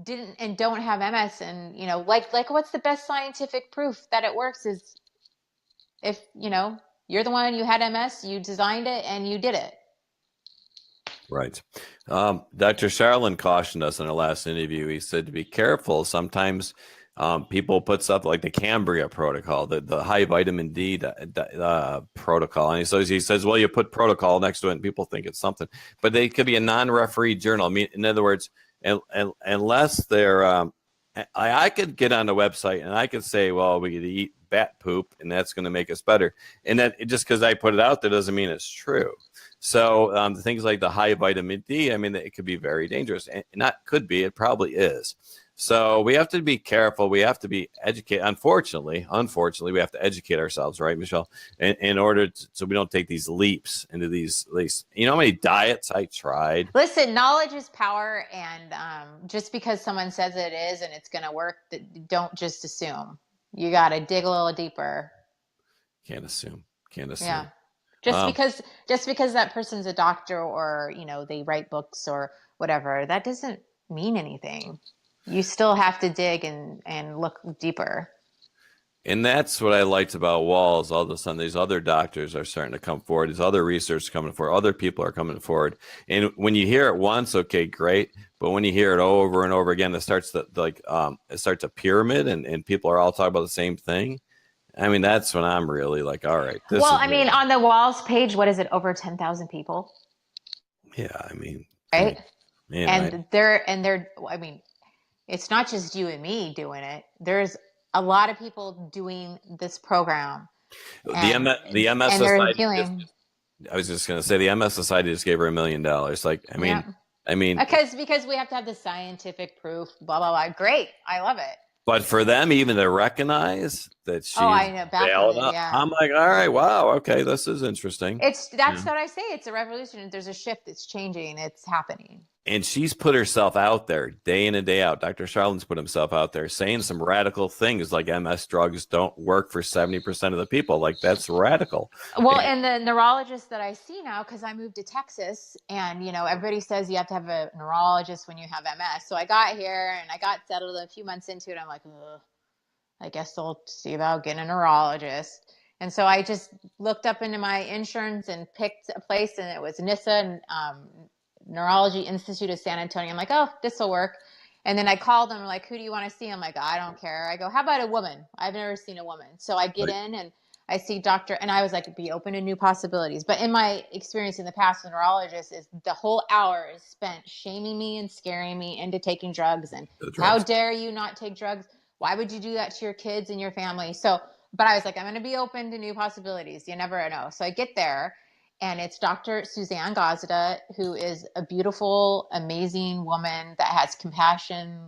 didn't and don't have MS, and like what's the best scientific proof that it works is if you're the one, you had MS, you designed it, and you did it. Right. Dr. Charlin cautioned us in our last interview. He said to be careful. Sometimes people put stuff like the Cambria protocol, the high vitamin D protocol. And he says, well, you put protocol next to it and people think it's something. But they could be a non-referee journal. I mean, in other words, unless they're I could get on the website and I could say, well, we could eat bat poop and that's going to make us better. And that just because I put it out there doesn't mean it's true. So things like the high vitamin D, I mean, it could be very dangerous. And not could be, it probably is. So we have to be careful. We have to be educated. Unfortunately, we have to educate ourselves, right, Michelle? In order so we don't take these leaps into these. How many diets I tried? Listen, knowledge is power, and just because someone says it is and it's going to work, don't just assume. You got to dig a little deeper. Can't assume. Yeah. Just because that person's a doctor, or they write books or whatever, that doesn't mean anything. You still have to dig and look deeper. And that's what I liked about Wahls. All of a sudden, these other doctors are starting to come forward. These other researchers coming forward. Other people are coming forward. And when you hear it once, okay, great. But when you hear it over and over again, it starts a pyramid, and people are all talking about the same thing. I mean, that's when I'm really like, all right. On the Wahls page, what is it? Over 10,000 people. Yeah, I mean, right. Man, they're I mean, it's not just you and me doing it. There's a lot of people doing this program. The MS Society. I was just going to say the MS Society just gave her $1 million. Because we have to have the scientific proof. Blah blah blah. Great, I love it. But for them even to recognize that she's bailed up, yeah. I'm like, all right, wow, okay, this is interesting. That's what I say. It's a revolution. There's a shift. It's changing. It's happening. And she's put herself out there day in and day out. Dr. Charlin's put himself out there saying some radical things like MS drugs don't work for 70% of the people. Like, that's radical. Well, and the neurologist that I see now, because I moved to Texas, and everybody says you have to have a neurologist when you have MS. So I got here and I got settled a few months into it. I'm like, I guess I'll see about getting a neurologist. And so I just looked up into my insurance and picked a place, and it was NISA and Neurology Institute of San Antonio. I'm like, oh, this will work. And then I called them, like, who do you want to see? I'm like, I don't care. I go, how about a woman? I've never seen a woman. So I get in and I see doctor, and I was like, be open to new possibilities. But in my experience in the past, the neurologist is the whole hour is spent shaming me and scaring me into taking drugs. And how dare you not take drugs? Why would you do that to your kids and your family? So, but I was like, I'm going to be open to new possibilities. You never know. So I get there. And it's Dr. Suzanne Gazda, who is a beautiful, amazing woman that has compassion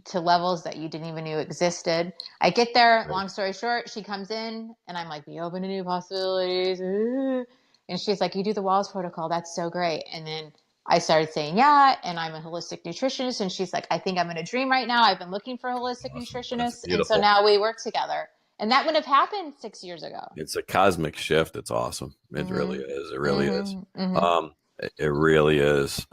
to levels that you didn't even know existed. I get there, long story short, she comes in, and I'm like, be open to new possibilities. And she's like, you do the Wahls protocol. That's so great. And then I started saying, yeah, and I'm a holistic nutritionist. And she's like, I think I'm in a dream right now. I've been looking for a holistic nutritionist. And so now we work together. And that would have happened 6 years ago. It's a cosmic shift. It's awesome. It really is. It really is. It really is.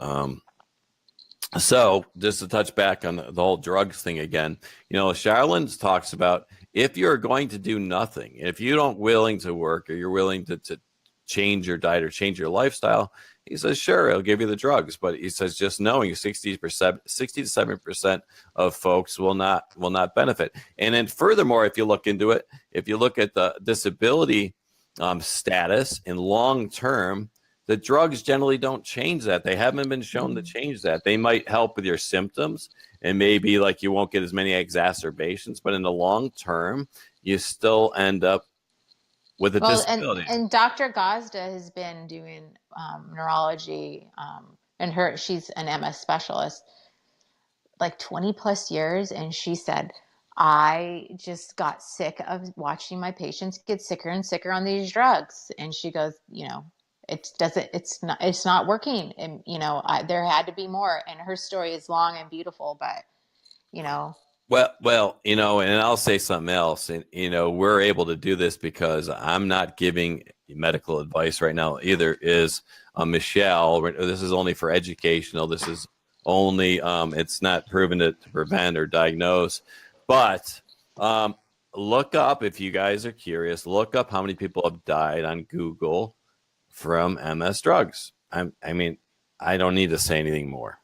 So just to touch back on the whole drugs thing again, Charlene talks about if you're going to do nothing, if you don't willing to work, or you're willing to change your diet or change your lifestyle, he says, sure, he'll give you the drugs. But he says, just knowing 60 to 70% of folks will not benefit. And then furthermore, if you look into it, if you look at the disability status. And long term, the drugs generally don't change that. They haven't been shown to change that. They might help with your symptoms, and maybe like you won't get as many exacerbations, but in the long term, you still end up with a disability. And Dr. Gazda has been doing neurology, and she's an MS specialist, like 20 plus years. And she said, I just got sick of watching my patients get sicker and sicker on these drugs. And she goes, it's not working. And, there had to be more. And her story is long and beautiful, but, Well, and I'll say something else. And, we're able to do this because I'm not giving medical advice right now. Either is Michelle. This is only for educational. This is only, it's not proven to prevent or diagnose. But look up, if you guys are curious, look up how many people have died on Google from MS drugs. I don't need to say anything more,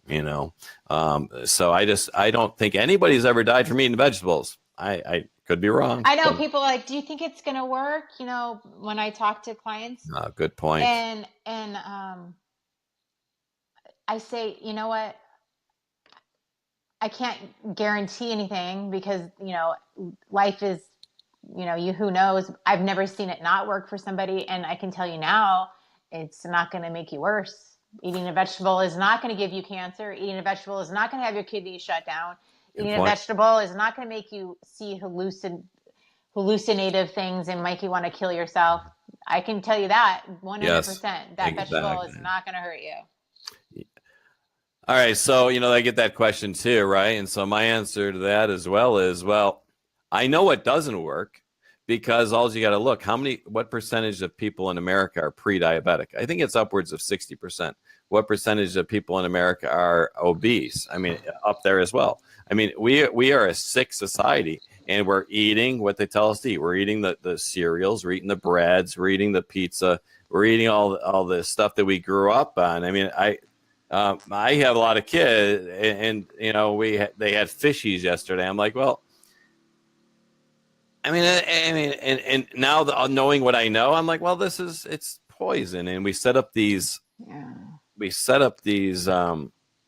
So I don't think anybody's ever died from eating vegetables. I could be wrong. I know people are like, do you think it's going to work? When I talk to clients. Good point. And I say, you know what? I can't guarantee anything because, life is, who knows? I've never seen it not work for somebody. And I can tell you now, it's not going to make you worse. Eating a vegetable is not going to give you cancer. Eating a vegetable is not going to have your kidneys shut down. Eating a vegetable is not going to make you see hallucinative things and make you want to kill yourself. I can tell you that 100%. Yes, that vegetable is not going to hurt you. All right. So, I get that question too, right? And so my answer to that as well is, I know it doesn't work because all you got to look, what percentage of people in America are pre-diabetic? I think it's upwards of 60%. What percentage of people in America are obese? Up there as well. We are a sick society, and we're eating what they tell us to eat. We're eating the cereals, we're eting the breads, we're eating the pizza, we're eating all the stuff that we grew up on. I have a lot of kids, and they had fishies yesterday. I'm like, well, and now knowing what I know, I'm like, well, it's poison. And we set up these.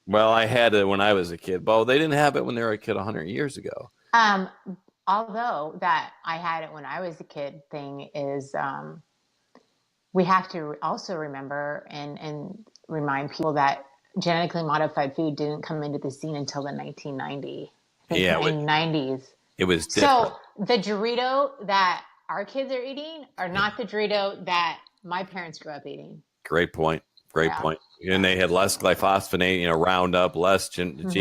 I had it when I was a kid. Well, they didn't have it when they were a kid 100 years ago. Although that I had it when I was a kid thing is, we have to also remember and remind people that genetically modified food didn't come into the scene until the 1990s. Yeah, in 90s. It was different. So the Dorito that our kids are eating are not the Dorito that my parents grew up eating. Great point. And they had less glyphosate, Roundup, less GMOs. And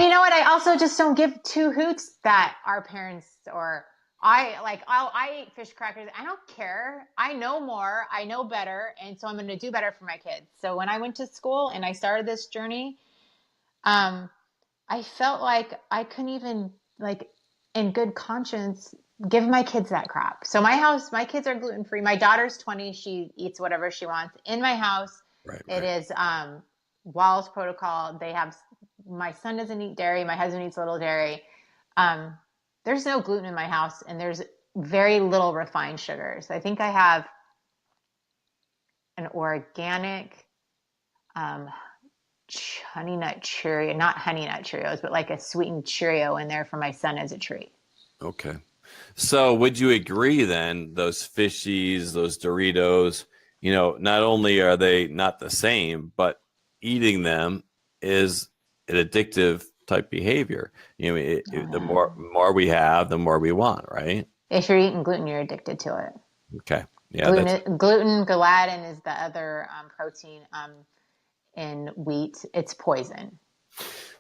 you know what? I also just don't give two hoots that our parents I eat fish crackers. I don't care. I know more. I know better. And so I'm going to do better for my kids. So when I went to school and I started this journey, I felt like I couldn't even, in good conscience, give my kids that crap. So my kids are gluten-free. My daughter's 20. She eats whatever she wants. In my house, It is Wahl's protocol. My son doesn't eat dairy. My husband eats a little dairy. There's no gluten in my house, and there's very little refined sugars. I think I have an organic honey nut Cheerio, not honey nut Cheerios, but like a sweetened Cheerio in there for my son as a treat. Okay. So would you agree then those fishies, those Doritos, not only are they not the same, but eating them is an addictive type behavior. The more we have, the more we want, right? If you're eating gluten, you're addicted to it. Okay. Yeah. Gluten, gliadin is the other protein in wheat. It's poison.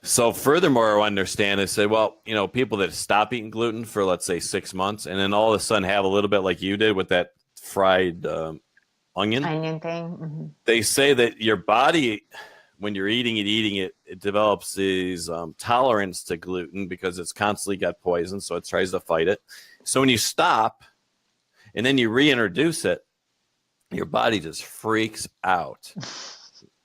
So furthermore, I understand, I said, people that stop eating gluten for, let's say, 6 months, and then all of a sudden have a little bit like you did with that fried onion thing. Mm-hmm. They say that your body, when you're eating it, it develops these tolerance to gluten because it's constantly got poison, so it tries to fight it. So when you stop and then you reintroduce it, your body just freaks out.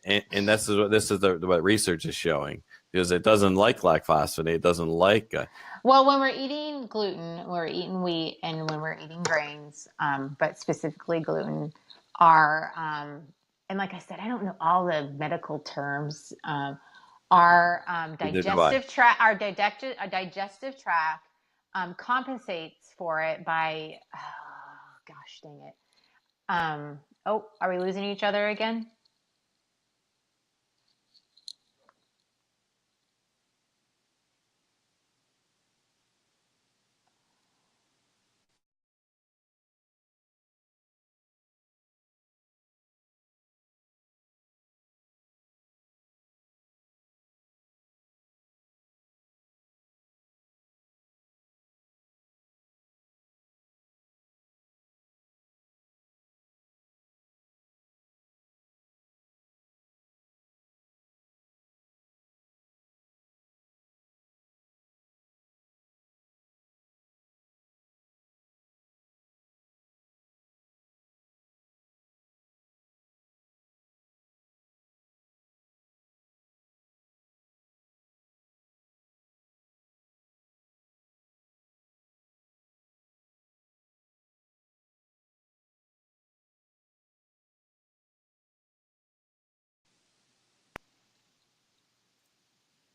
And this is what research is showing, because it doesn't like glyphosate. It doesn't like. Well, when we're eating gluten, we're eating wheat, and when we're eating grains, but specifically gluten, our and like I said, I don't know all the medical terms. Our digestive tract compensates for it by, oh, gosh dang it. Oh, are we losing each other again?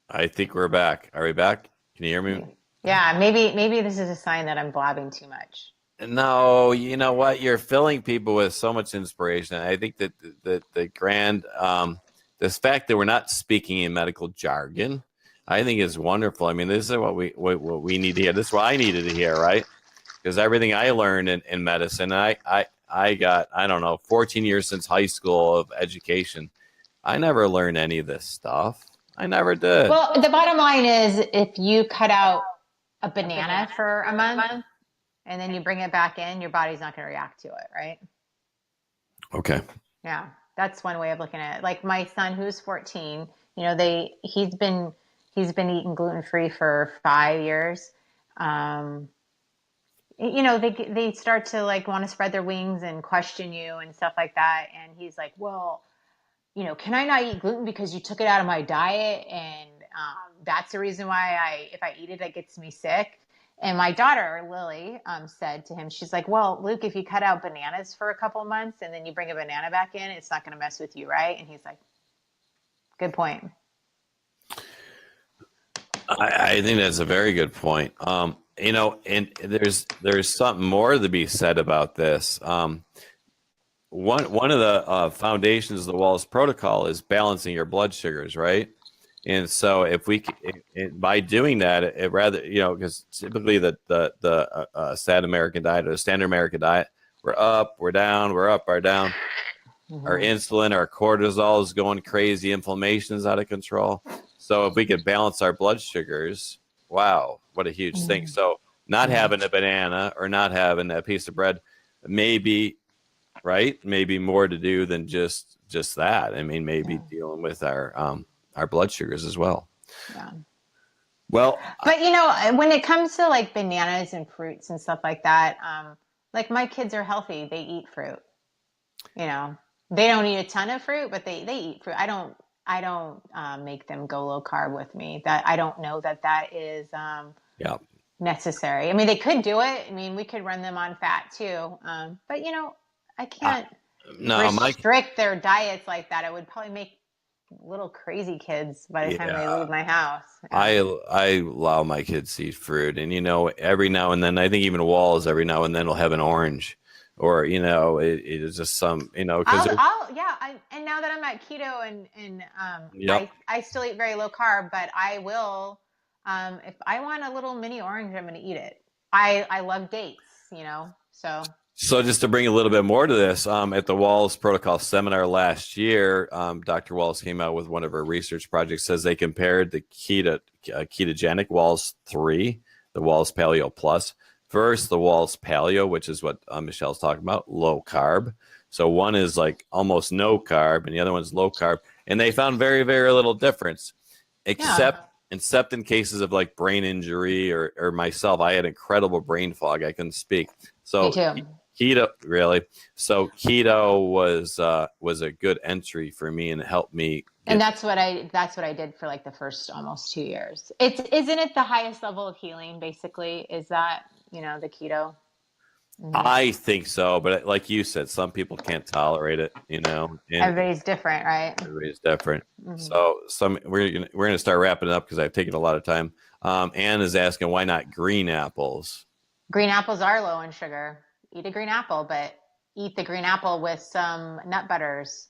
I think we're back. Are we back? Can you hear me? Yeah, maybe this is a sign that I'm blabbing too much. No, you know what? You're filling people with so much inspiration. I think that the grand, this fact that we're not speaking in medical jargon, I think is wonderful. I mean, this is what we need to hear. This is what I needed to hear, right? Because everything I learned in medicine, I got, I don't know, 14 years since high school of education. I never learned any of this stuff. I never did. Well, the bottom line is if you cut out a banana for a month and then you bring it back in, your body's not going to react to it, right? Okay. Yeah, that's one way of looking at it. Like my son, who's 14, you know, he's been eating gluten-free for 5 years. You know, they start to like want to spread their wings and question you and stuff like that. And he's like, well, you know, can I not eat gluten because you took it out of my diet? And that's the reason why if I eat it, it gets me sick. And my daughter, Lily, said to him, she's like, well, Luke, if you cut out bananas for a couple of months and then you bring a banana back in, it's not going to mess with you, right? And he's like, good point. I think that's a very good point. You know, and there's something more to be said about this. One of the foundations of the Wahls protocol is balancing your blood sugars, right? And so if we by doing that, it rather, you know, because typically the standard American diet or the standard American diet, we're up, we're down, we're up, we're down. Mm-hmm. Our insulin, our cortisol is going crazy, inflammation is out of control. So if we could balance our blood sugars, wow, what a huge thing. So not having a banana or not having a piece of bread, maybe, right? Maybe more to do than just that. I mean, maybe dealing with our blood sugars as well. Yeah. Well, but you know, when it comes to like bananas and fruits and stuff like that, like my kids are healthy. They eat fruit. You know, they don't eat a ton of fruit, but they eat fruit. I don't make them go low carb with me. That I don't know that is necessary. I mean, they could do it. I mean, we could run them on fat too. But you know, I can't restrict their diets like that. It would probably make little crazy kids by the time they leave my house. I allow my kids to eat fruit, and you know, every now and then, I think even Wahls every now and then will have an orange, or you know, it is just some, you know, because and now that I'm at keto and I still eat very low carb, but I will if I want a little mini orange, I'm going to eat it. I love dates, you know, So just to bring a little bit more to this, at the Wahls Protocol seminar last year, Dr. Wahls came out with one of her research projects, says they compared the ketogenic Wahls 3, the Wahls Paleo Plus, versus the Wahls Paleo, which is what Michelle's talking about, low carb. So one is like almost no carb and the other one's low carb. And they found very, very little difference, except in cases of like brain injury or myself. I had incredible brain fog. I couldn't speak. So me too. Keto, really. So keto was a good entry for me, and it helped me. And that's what I did for like the first almost 2 years. Isn't it the highest level of healing, basically? Is that, the keto? Mm-hmm. I think so, but like you said, some people can't tolerate it, and Everybody's different, right? Everybody's different. Mm-hmm. So we're gonna start wrapping up because I've taken a lot of time. Anne is asking, why not green apples? Green apples are low in sugar. Eat a green apple, but eat the green apple with some nut butters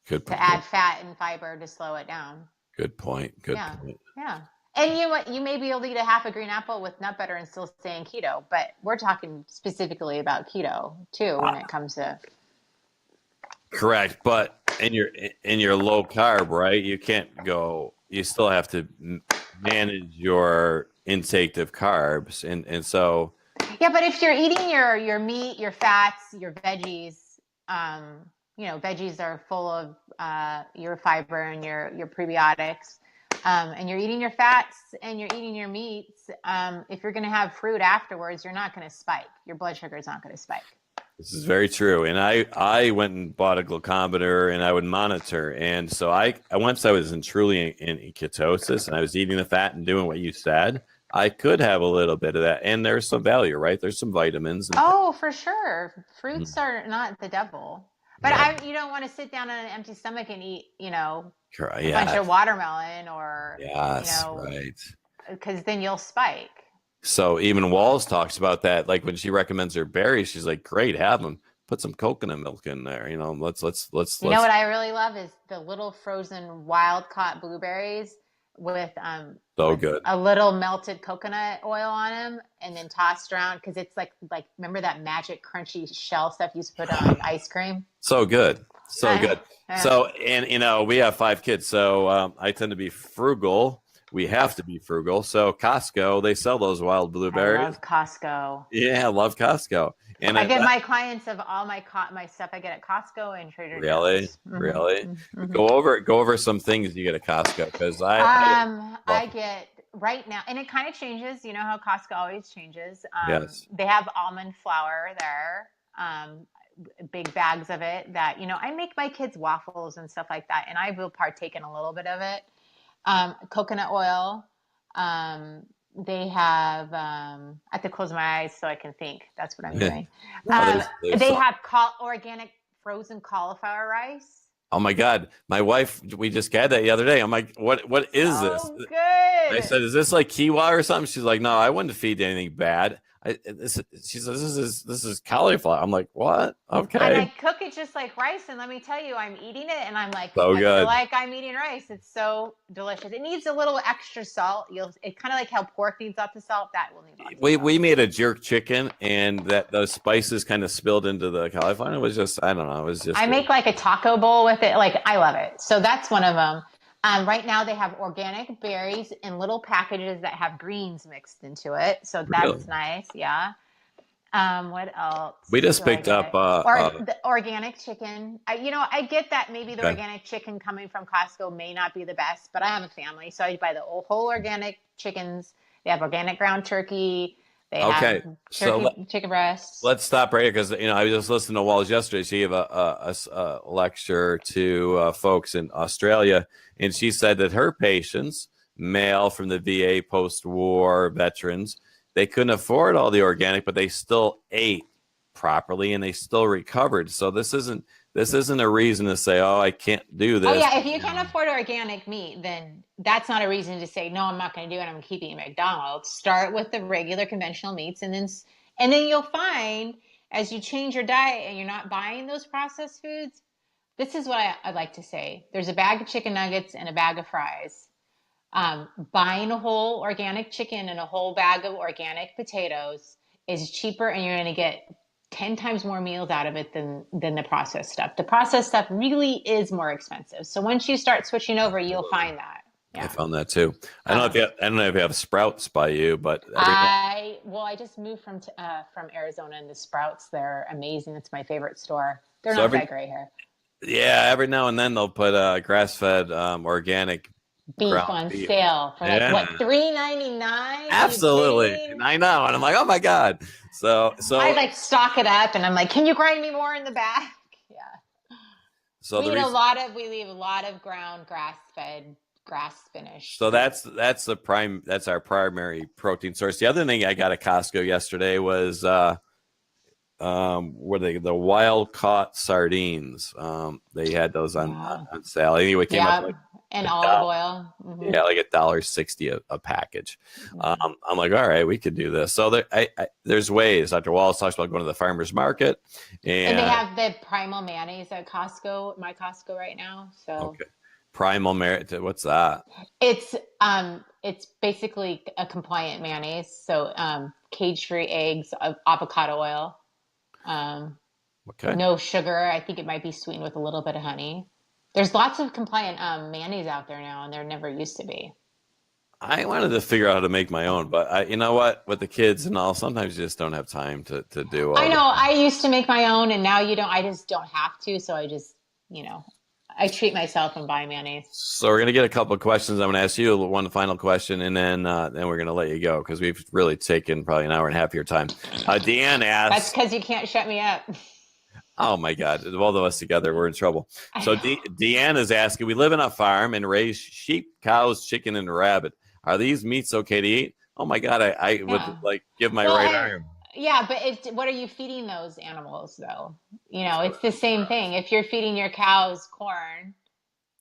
to add fat and fiber to slow it down. Good point. Good point. Yeah. And you may be able to eat a half a green apple with nut butter and still stay in keto, but we're talking specifically about keto too when it comes to. Correct, but in your low carb, right? You can't go. You still have to manage your intake of carbs, and so. Yeah, but if you're eating your meat, your fats, your veggies, veggies are full of your fiber and your prebiotics. And you're eating your fats and you're eating your meats. If you're going to have fruit afterwards, you're not going to spike. Your blood sugar is not going to spike. This is very true. And I went and bought a glucometer and I would monitor. And so once I was truly in ketosis and I was eating the fat and doing what you said, I could have a little bit of that. And there's some value, right? There's some vitamins. For sure. Fruits are not the devil. But you don't want to sit down on an empty stomach and eat, a bunch of watermelon or, right. Because then you'll spike. So even Wahls talks about that. Like when she recommends her berries, she's like, great, have them. Put some coconut milk in there. Let's. You know what I really love is the little frozen wild caught blueberries with good a little melted coconut oil on them and then tossed around because it's like remember that magic crunchy shell stuff you used to put on ice cream? So good. So and we have 5 kids, so I tend to be frugal. We have to be frugal. So Costco, they sell those wild blueberries. I love Costco. Yeah, I love Costco. And I get my clients of all my stuff I get at Costco and Trader Joe's. Really? Mm-hmm. Go over some things you get at Costco because I get right now, and it kind of changes. You know how Costco always changes. Yes. They have almond flour there, big bags of it. That I make my kids waffles and stuff like that, and I will partake in a little bit of it. Coconut oil. They have, I have to close my eyes so I can think. That's what I'm doing. They have organic frozen cauliflower rice. Oh my God. My wife, we just got that the other day. I'm like, what is this? Good. I said, is this like quinoa or something? She's like, no, I wouldn't feed anything bad. She says, this is cauliflower. I'm like, what? Okay. And I cook it just like rice. And let me tell you, I'm eating it and I'm like, so I good. feel like I'm eating rice. It's so delicious. It needs a little extra salt. It's kind of like how pork needs lots of salt. That will need lots of salt. We made a jerk chicken and those spices kind of spilled into the cauliflower. It was just, I don't know. It was just. I make like a taco bowl with it. Like I love it. So that's one of them. Right now they have organic berries in little packages that have greens mixed into it. So that's nice. Yeah. What else? We just picked up the organic chicken. I get that maybe the organic chicken coming from Costco may not be the best, but I have a family, so I buy the whole organic chickens. They have organic ground turkey. They have chicken breasts. Let's stop right here because I was just listening to Wahls yesterday. She gave a lecture to folks in Australia, and she said that her patients, male from the VA post-war veterans, they couldn't afford all the organic, but they still ate properly and they still recovered. So this isn't a reason to say, oh, I can't do this. Oh yeah, if you can't afford organic meat, then that's not a reason to say, no, I'm not going to do it. I'm going to keep eating McDonald's. Start with the regular conventional meats, and then you'll find as you change your diet and you're not buying those processed foods. This is what I'd like to say. There's a bag of chicken nuggets and a bag of fries. Buying a whole organic chicken and a whole bag of organic potatoes is cheaper, and you're going to get 10 times more meals out of it than the processed stuff. The processed stuff really is more expensive. So once you start switching over, you'll find that. Yeah. I found that too. I don't know if you have Sprouts by you, but I just moved from Arizona, and the Sprouts, they're amazing. It's my favorite store. They're not that great here. Yeah, every now and then they'll put grass-fed organic beef ground on beef. sale for like what, Yeah, $3.99? Are you absolutely. kidding? I know. And I'm like, oh my God. I So, like stock it up and I'm like, can you grind me more in the back? Yeah. so the reason, We leave a lot of ground grass fed, grass finished. so that's our primary protein source. The other thing I got at Costco yesterday was, were they the wild caught sardines? They had those Yeah. on sale. Anyway, it came up Yeah. like And a olive dollar. oil. Yeah, like $1.60 a package. Yeah. I'm like, all right, we could do this. So there's ways. Dr. Wallace talks about going to the farmer's market, And they and have the primal mayonnaise at Costco, my Costco right now. So okay, primal merit. What's that? it's basically a compliant mayonnaise. So cage-free eggs, avocado oil, um, Okay, no sugar. I think it might be sweetened with a little bit of honey. There's lots of compliant mayonnaise out there now, and there never used to be. I wanted to figure out how to make my own, but you know what? With the kids and all, sometimes you just don't have time to do I all know the. I used to make my own, and now you don't. I just don't have to. So I just, you know, I treat myself and buy mayonnaise. So we're gonna get a couple of questions. I'm gonna ask you one final question, and then we're gonna let you go because we've really taken probably an hour and a half of your time. Deanne That's asks, because you can't shut me up. "Oh my God, both of us together, we're in trouble." I So know. Deanne is asking, "We live in a farm and raise sheep, cows, chicken, and rabbit. Are these meats okay to eat?" Oh my God, I would Yeah. like give my Well, right arm. yeah, but what are you feeding those animals though? You know, it's the same thing. If you're feeding your cows corn,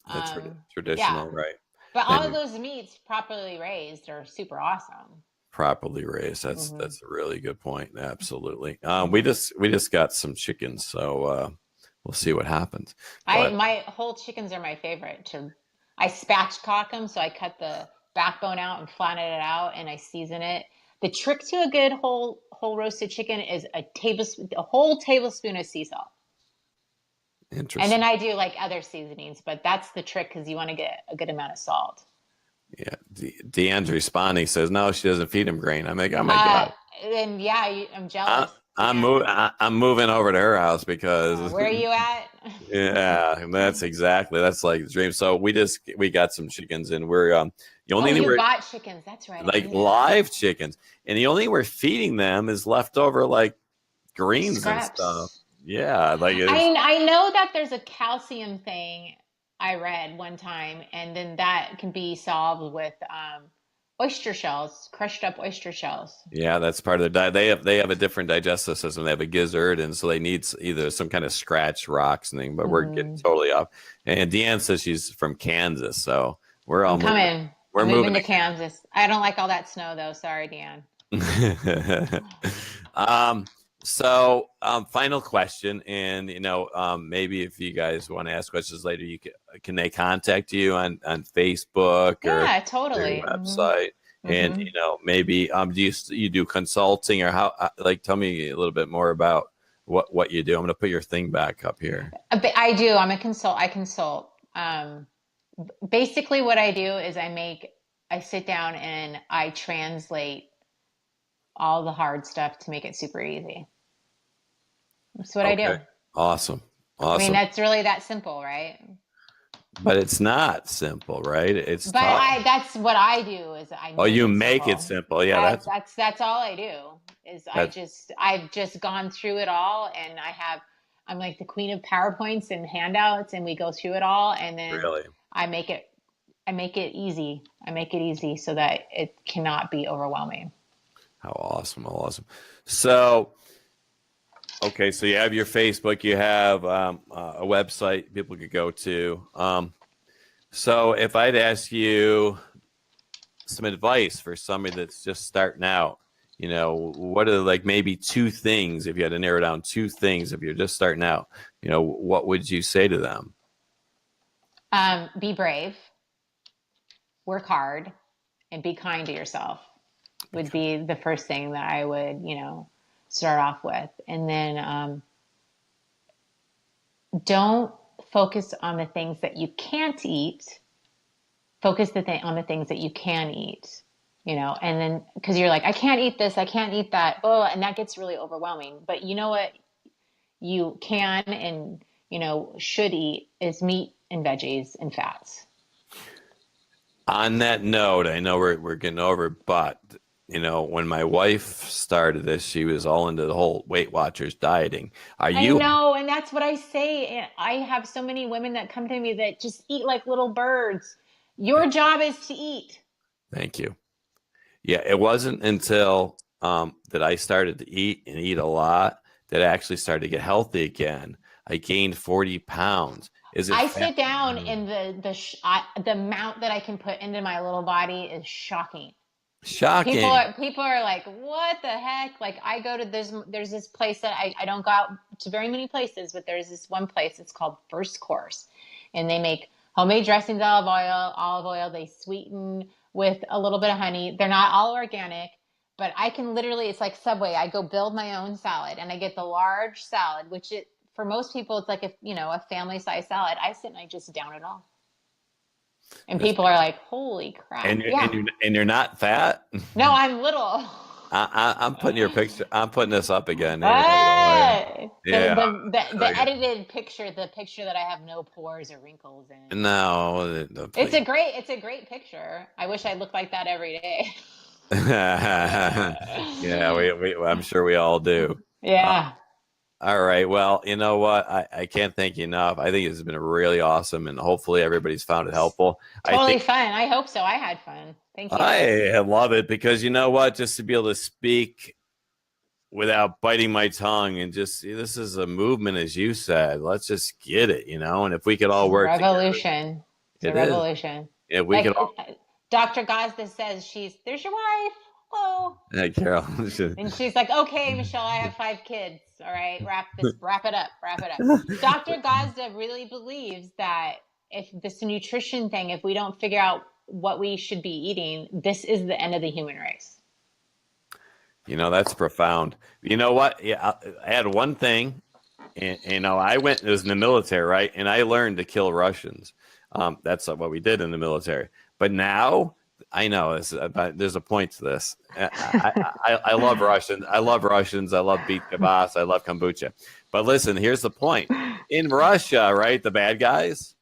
It's yeah. traditional, right? But all of And those meats properly raised are super awesome. properly raised. Hmm. That's a really good point. Absolutely. Hmm. We just got some chickens, so we'll see what happens. I But my whole chickens are my favorite. I spatchcock them, so I cut the backbone out and flatten it out, and I season it. The trick to a good whole roasted chicken is a whole tablespoon of sea salt. And then interesting. I do like other seasonings, but that's the trick because you want to get a good amount of salt. Yeah. Deanne's responding says no, she doesn't feed him grain. I'm like, oh my Uh, God. and yeah, I'm I, jealous, Dan. I'm moving over to her house because Where are you at? yeah, that's like the dream. So we got some chickens and we're the Oh, only thing you we're bought chickens. That's right. I like knew that. live chickens, and the only thing we're feeding them is leftover like greens and stuff. Scraps. Yeah, like it's I know that there's a calcium thing I read one time, and then that can be solved with oyster shells, crushed up oyster shells. yeah, that's part of their diet. They have a different digestive system. They have a gizzard, and so they need either some kind of scratch rocks thing. But we're getting Hmm. totally off. And Deanne says she's from Kansas, so we're all I'm moving. coming. We're I'm moving moving to to Kansas. I don't like all that snow though. Sorry, Dan. Kansas. So final question, and maybe if you guys want to ask questions later, can they contact you on Facebook or Yeah, your totally. Hmm. website? And Hmm. maybe do you do consulting or how? Like, tell me a little bit more about what you do. I'm going to put your thing back up here. I do. I consult. Basically, what I do is I sit down and I translate all the hard stuff to make it super easy. That's what I do. Okay, awesome, I mean, awesome. that's really that simple, right? But it's not simple, right? It's But tough. that's what I do is I Oh, make you it make it simple. simple. Yeah, That's all I do is that's I've just gone through it all and I'm like the queen of PowerPoints and handouts and we go through it all and then really. I make it I make it easy. I make it easy so that it cannot be overwhelming. How awesome. How awesome. So, okay, so you have your Facebook, you have a website people could go to. So, if I'd ask you some advice for somebody that's just starting out, what are like maybe two things, if you had to narrow down two things, if you're just starting out, what would you say to them? Be brave, work hard, and be kind to yourself would be the first thing that I would, start off with. And then don't focus on the things that you can't eat. Focus on the things that you can eat, and then because you're like, I can't eat this, I can't eat that. Oh, and that gets really overwhelming. But you know what you can and, should eat is meat and veggies and fats. On that note, I know we're getting over, but when my wife started this, she was all into the whole Weight Watchers dieting. Are I you? know, and that's what I say. And I have so many women that come to me that just eat like little birds. Your job is to eat. Thank you. Yeah, it wasn't until that I started to eat and eat a lot that I actually started to get healthy again. I gained 40 pounds. Is it I fat? sit down No. and the amount that I can put into my little body is shocking. Shocking. People are like, what the heck? Like I go to there's this place that I don't go out to very many places, but there's this one place. It's called First Course, and they make homemade dressings, olive oil. They sweeten with a little bit of honey. They're not all organic, but I can literally, it's like Subway. I go build my own salad, and I get the large salad, which it for most people it's like a family size salad. I sit and I just down it all, and That's people are like, holy crap! and you're, Yeah, and you're and you're not fat. no, I'm little. I'm putting your picture. I'm putting this up again. Ah, Yeah. the edited picture, the picture that I have no pores or wrinkles in. No, please. It's a great picture. I wish I looked like that every day. Yeah, I'm sure we all do. Yeah. All right. Well, you know what? I can't thank you enough. I think it's been really awesome, and hopefully everybody's found it helpful. I Totally think fun. I hope so. I had fun. Thank you. I love it because you know what? Just to be able to speak without biting my tongue and just this is a movement, as you said. Let's just get it, and if we could all work Revolution. It's a together, it is. revolution. If we Like could all, Dr. Gazda says, there's your wife. Hello. yeah, Carol. And she's like, okay, Michelle, I have 5 kids. All right, wrap it up. Dr. Gazda really believes that if this nutrition thing, if we don't figure out what we should be eating, this is the end of the human race. That's profound. You know what? Yeah, I had one thing, and I went. It was in the military, right? And I learned to kill Russians. That's what we did in the military. But now I know there's a point to this. I love Russians. I love Russians. I love beet kvass. I love kombucha. But listen, here's the point. In Russia, right, the bad guys,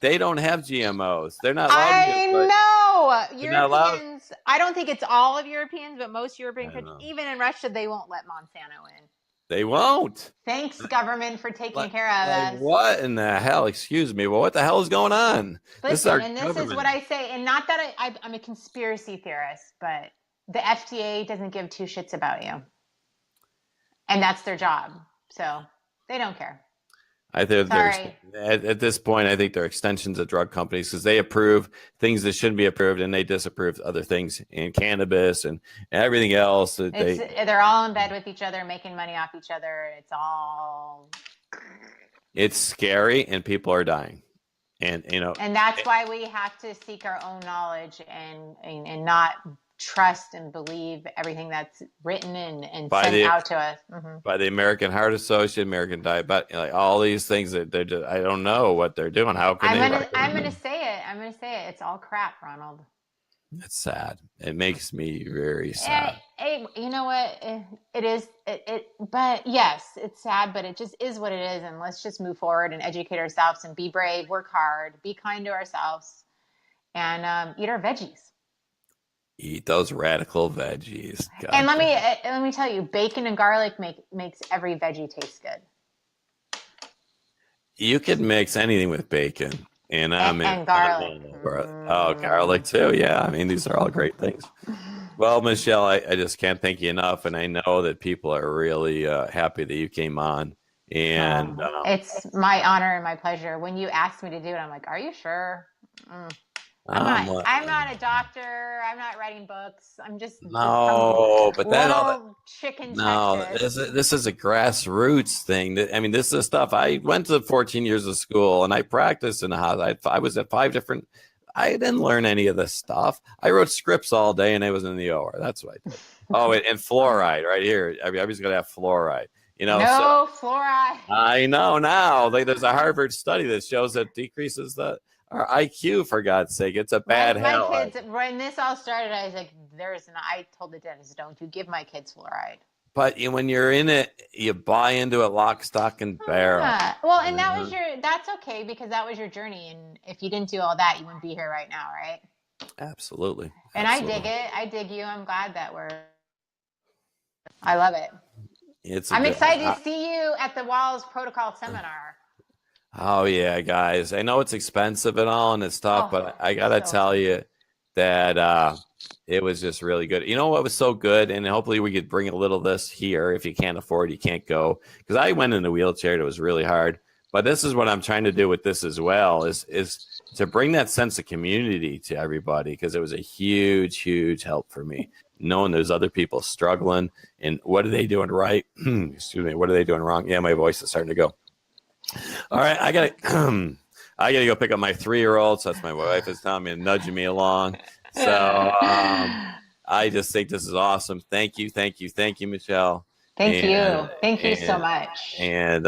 they don't have GMOs. They're not allowed to. I know. They're not allowed. Europeans, I don't think it's all of Europeans, but most European countries, even in Russia, they won't let Monsanto in. They won't. Thanks, government, for taking care of us. What in the hell? Excuse me. Well, what the hell is going on? Listen, this is what I say, and not that I'm a conspiracy theorist, but the FDA doesn't give 2 shits about you, and that's their job, so they don't care. I think at this point, I think they're extensions of drug companies because they approve things that shouldn't be approved, and they disapprove other things in cannabis and everything else. They're all in bed with each other, making money off each other. It's scary, and people are dying, and that's why we have to seek our own knowledge and not trust and believe everything that's written and sent out to us by the American Heart Association, American Diabetes, like all these things that they're just, I don't know what they're doing. How can I'm gonna say it. It's all crap, Ronald. It's sad. It makes me very sad. You know what? It is. But yes, it's sad. But it just is what it is. And let's just move forward and educate ourselves and be brave, work hard, be kind to ourselves, and eat our veggies. Eat those radical veggies. God. And let me tell you, bacon and garlic makes every veggie taste good. You could mix anything with bacon, and garlic. Oh, garlic too. Yeah, I mean these are all great things. Well, Michelle, I just can't thank you enough, and I know that people are really happy that you came on. And it's my honor and my pleasure. When you asked me to do it, I'm like, "Are you sure?" I'm not a doctor. I'm not writing books. I'm just chicken. No, this is a grassroots thing. I mean, this is stuff. I went to 14 years of school and I practiced in the house. I was at 5 different. I didn't learn any of this stuff. I wrote scripts all day and I was in the OR. That's what I did. Oh, and fluoride right here. Everybody's gonna have fluoride. Fluoride. I know now. There's a Harvard study that shows that decreases our IQ, for God's sake. It's a bad habit. My kids, when this all started, I was like, I told the dentist, don't you give my kids fluoride. But when you're in it, you buy into it lock, stock, and barrel. Yeah. Well, and that's okay because that was your journey. And if you didn't do all that, you wouldn't be here right now, right? Absolutely. And I dig it. I dig you. I'm glad that I love it. I'm excited to see you at the Wahls Protocol Seminar. Oh yeah, guys. I know it's expensive and all, and it's tough, but I gotta tell you that it was just really good. You know what was so good, and hopefully we could bring a little of this here. If you can't afford, you can't go. Because I went in a wheelchair, and it was really hard. But this is what I'm trying to do with this as well: is to bring that sense of community to everybody. Because it was a huge, huge help for me, knowing there's other people struggling, and what are they doing right? Excuse me, what are they doing wrong? Yeah, my voice is starting to go. All right, I gotta go pick up my 3-year-old. So that's my wife is telling me and nudging me along. So I just think this is awesome. Thank you, Michelle. Thank you so much. And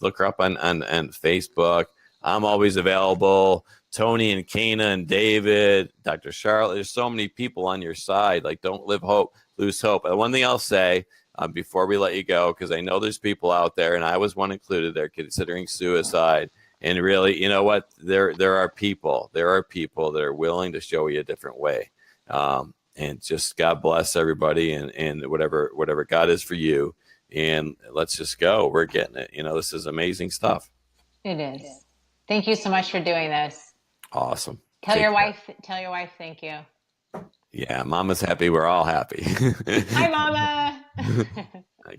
look her up on Facebook. I'm always available. Tony and Kana and David, Dr. Charlotte. There's so many people on your side. Like, don't lose hope. And one thing I'll say. Before we let you go, because I know there's people out there, and I was one included, they're considering suicide. And really, you know what? There are people that are willing to show you a different way. And just God bless everybody, and whatever God is for you. And let's just go. We're getting it. This is amazing stuff. It is. Thank you so much for doing this. Awesome. Tell your wife thank you. Yeah, Mama's happy. We're all happy. Hi, Mama.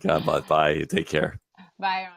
God bless. Bye. Take care. Bye.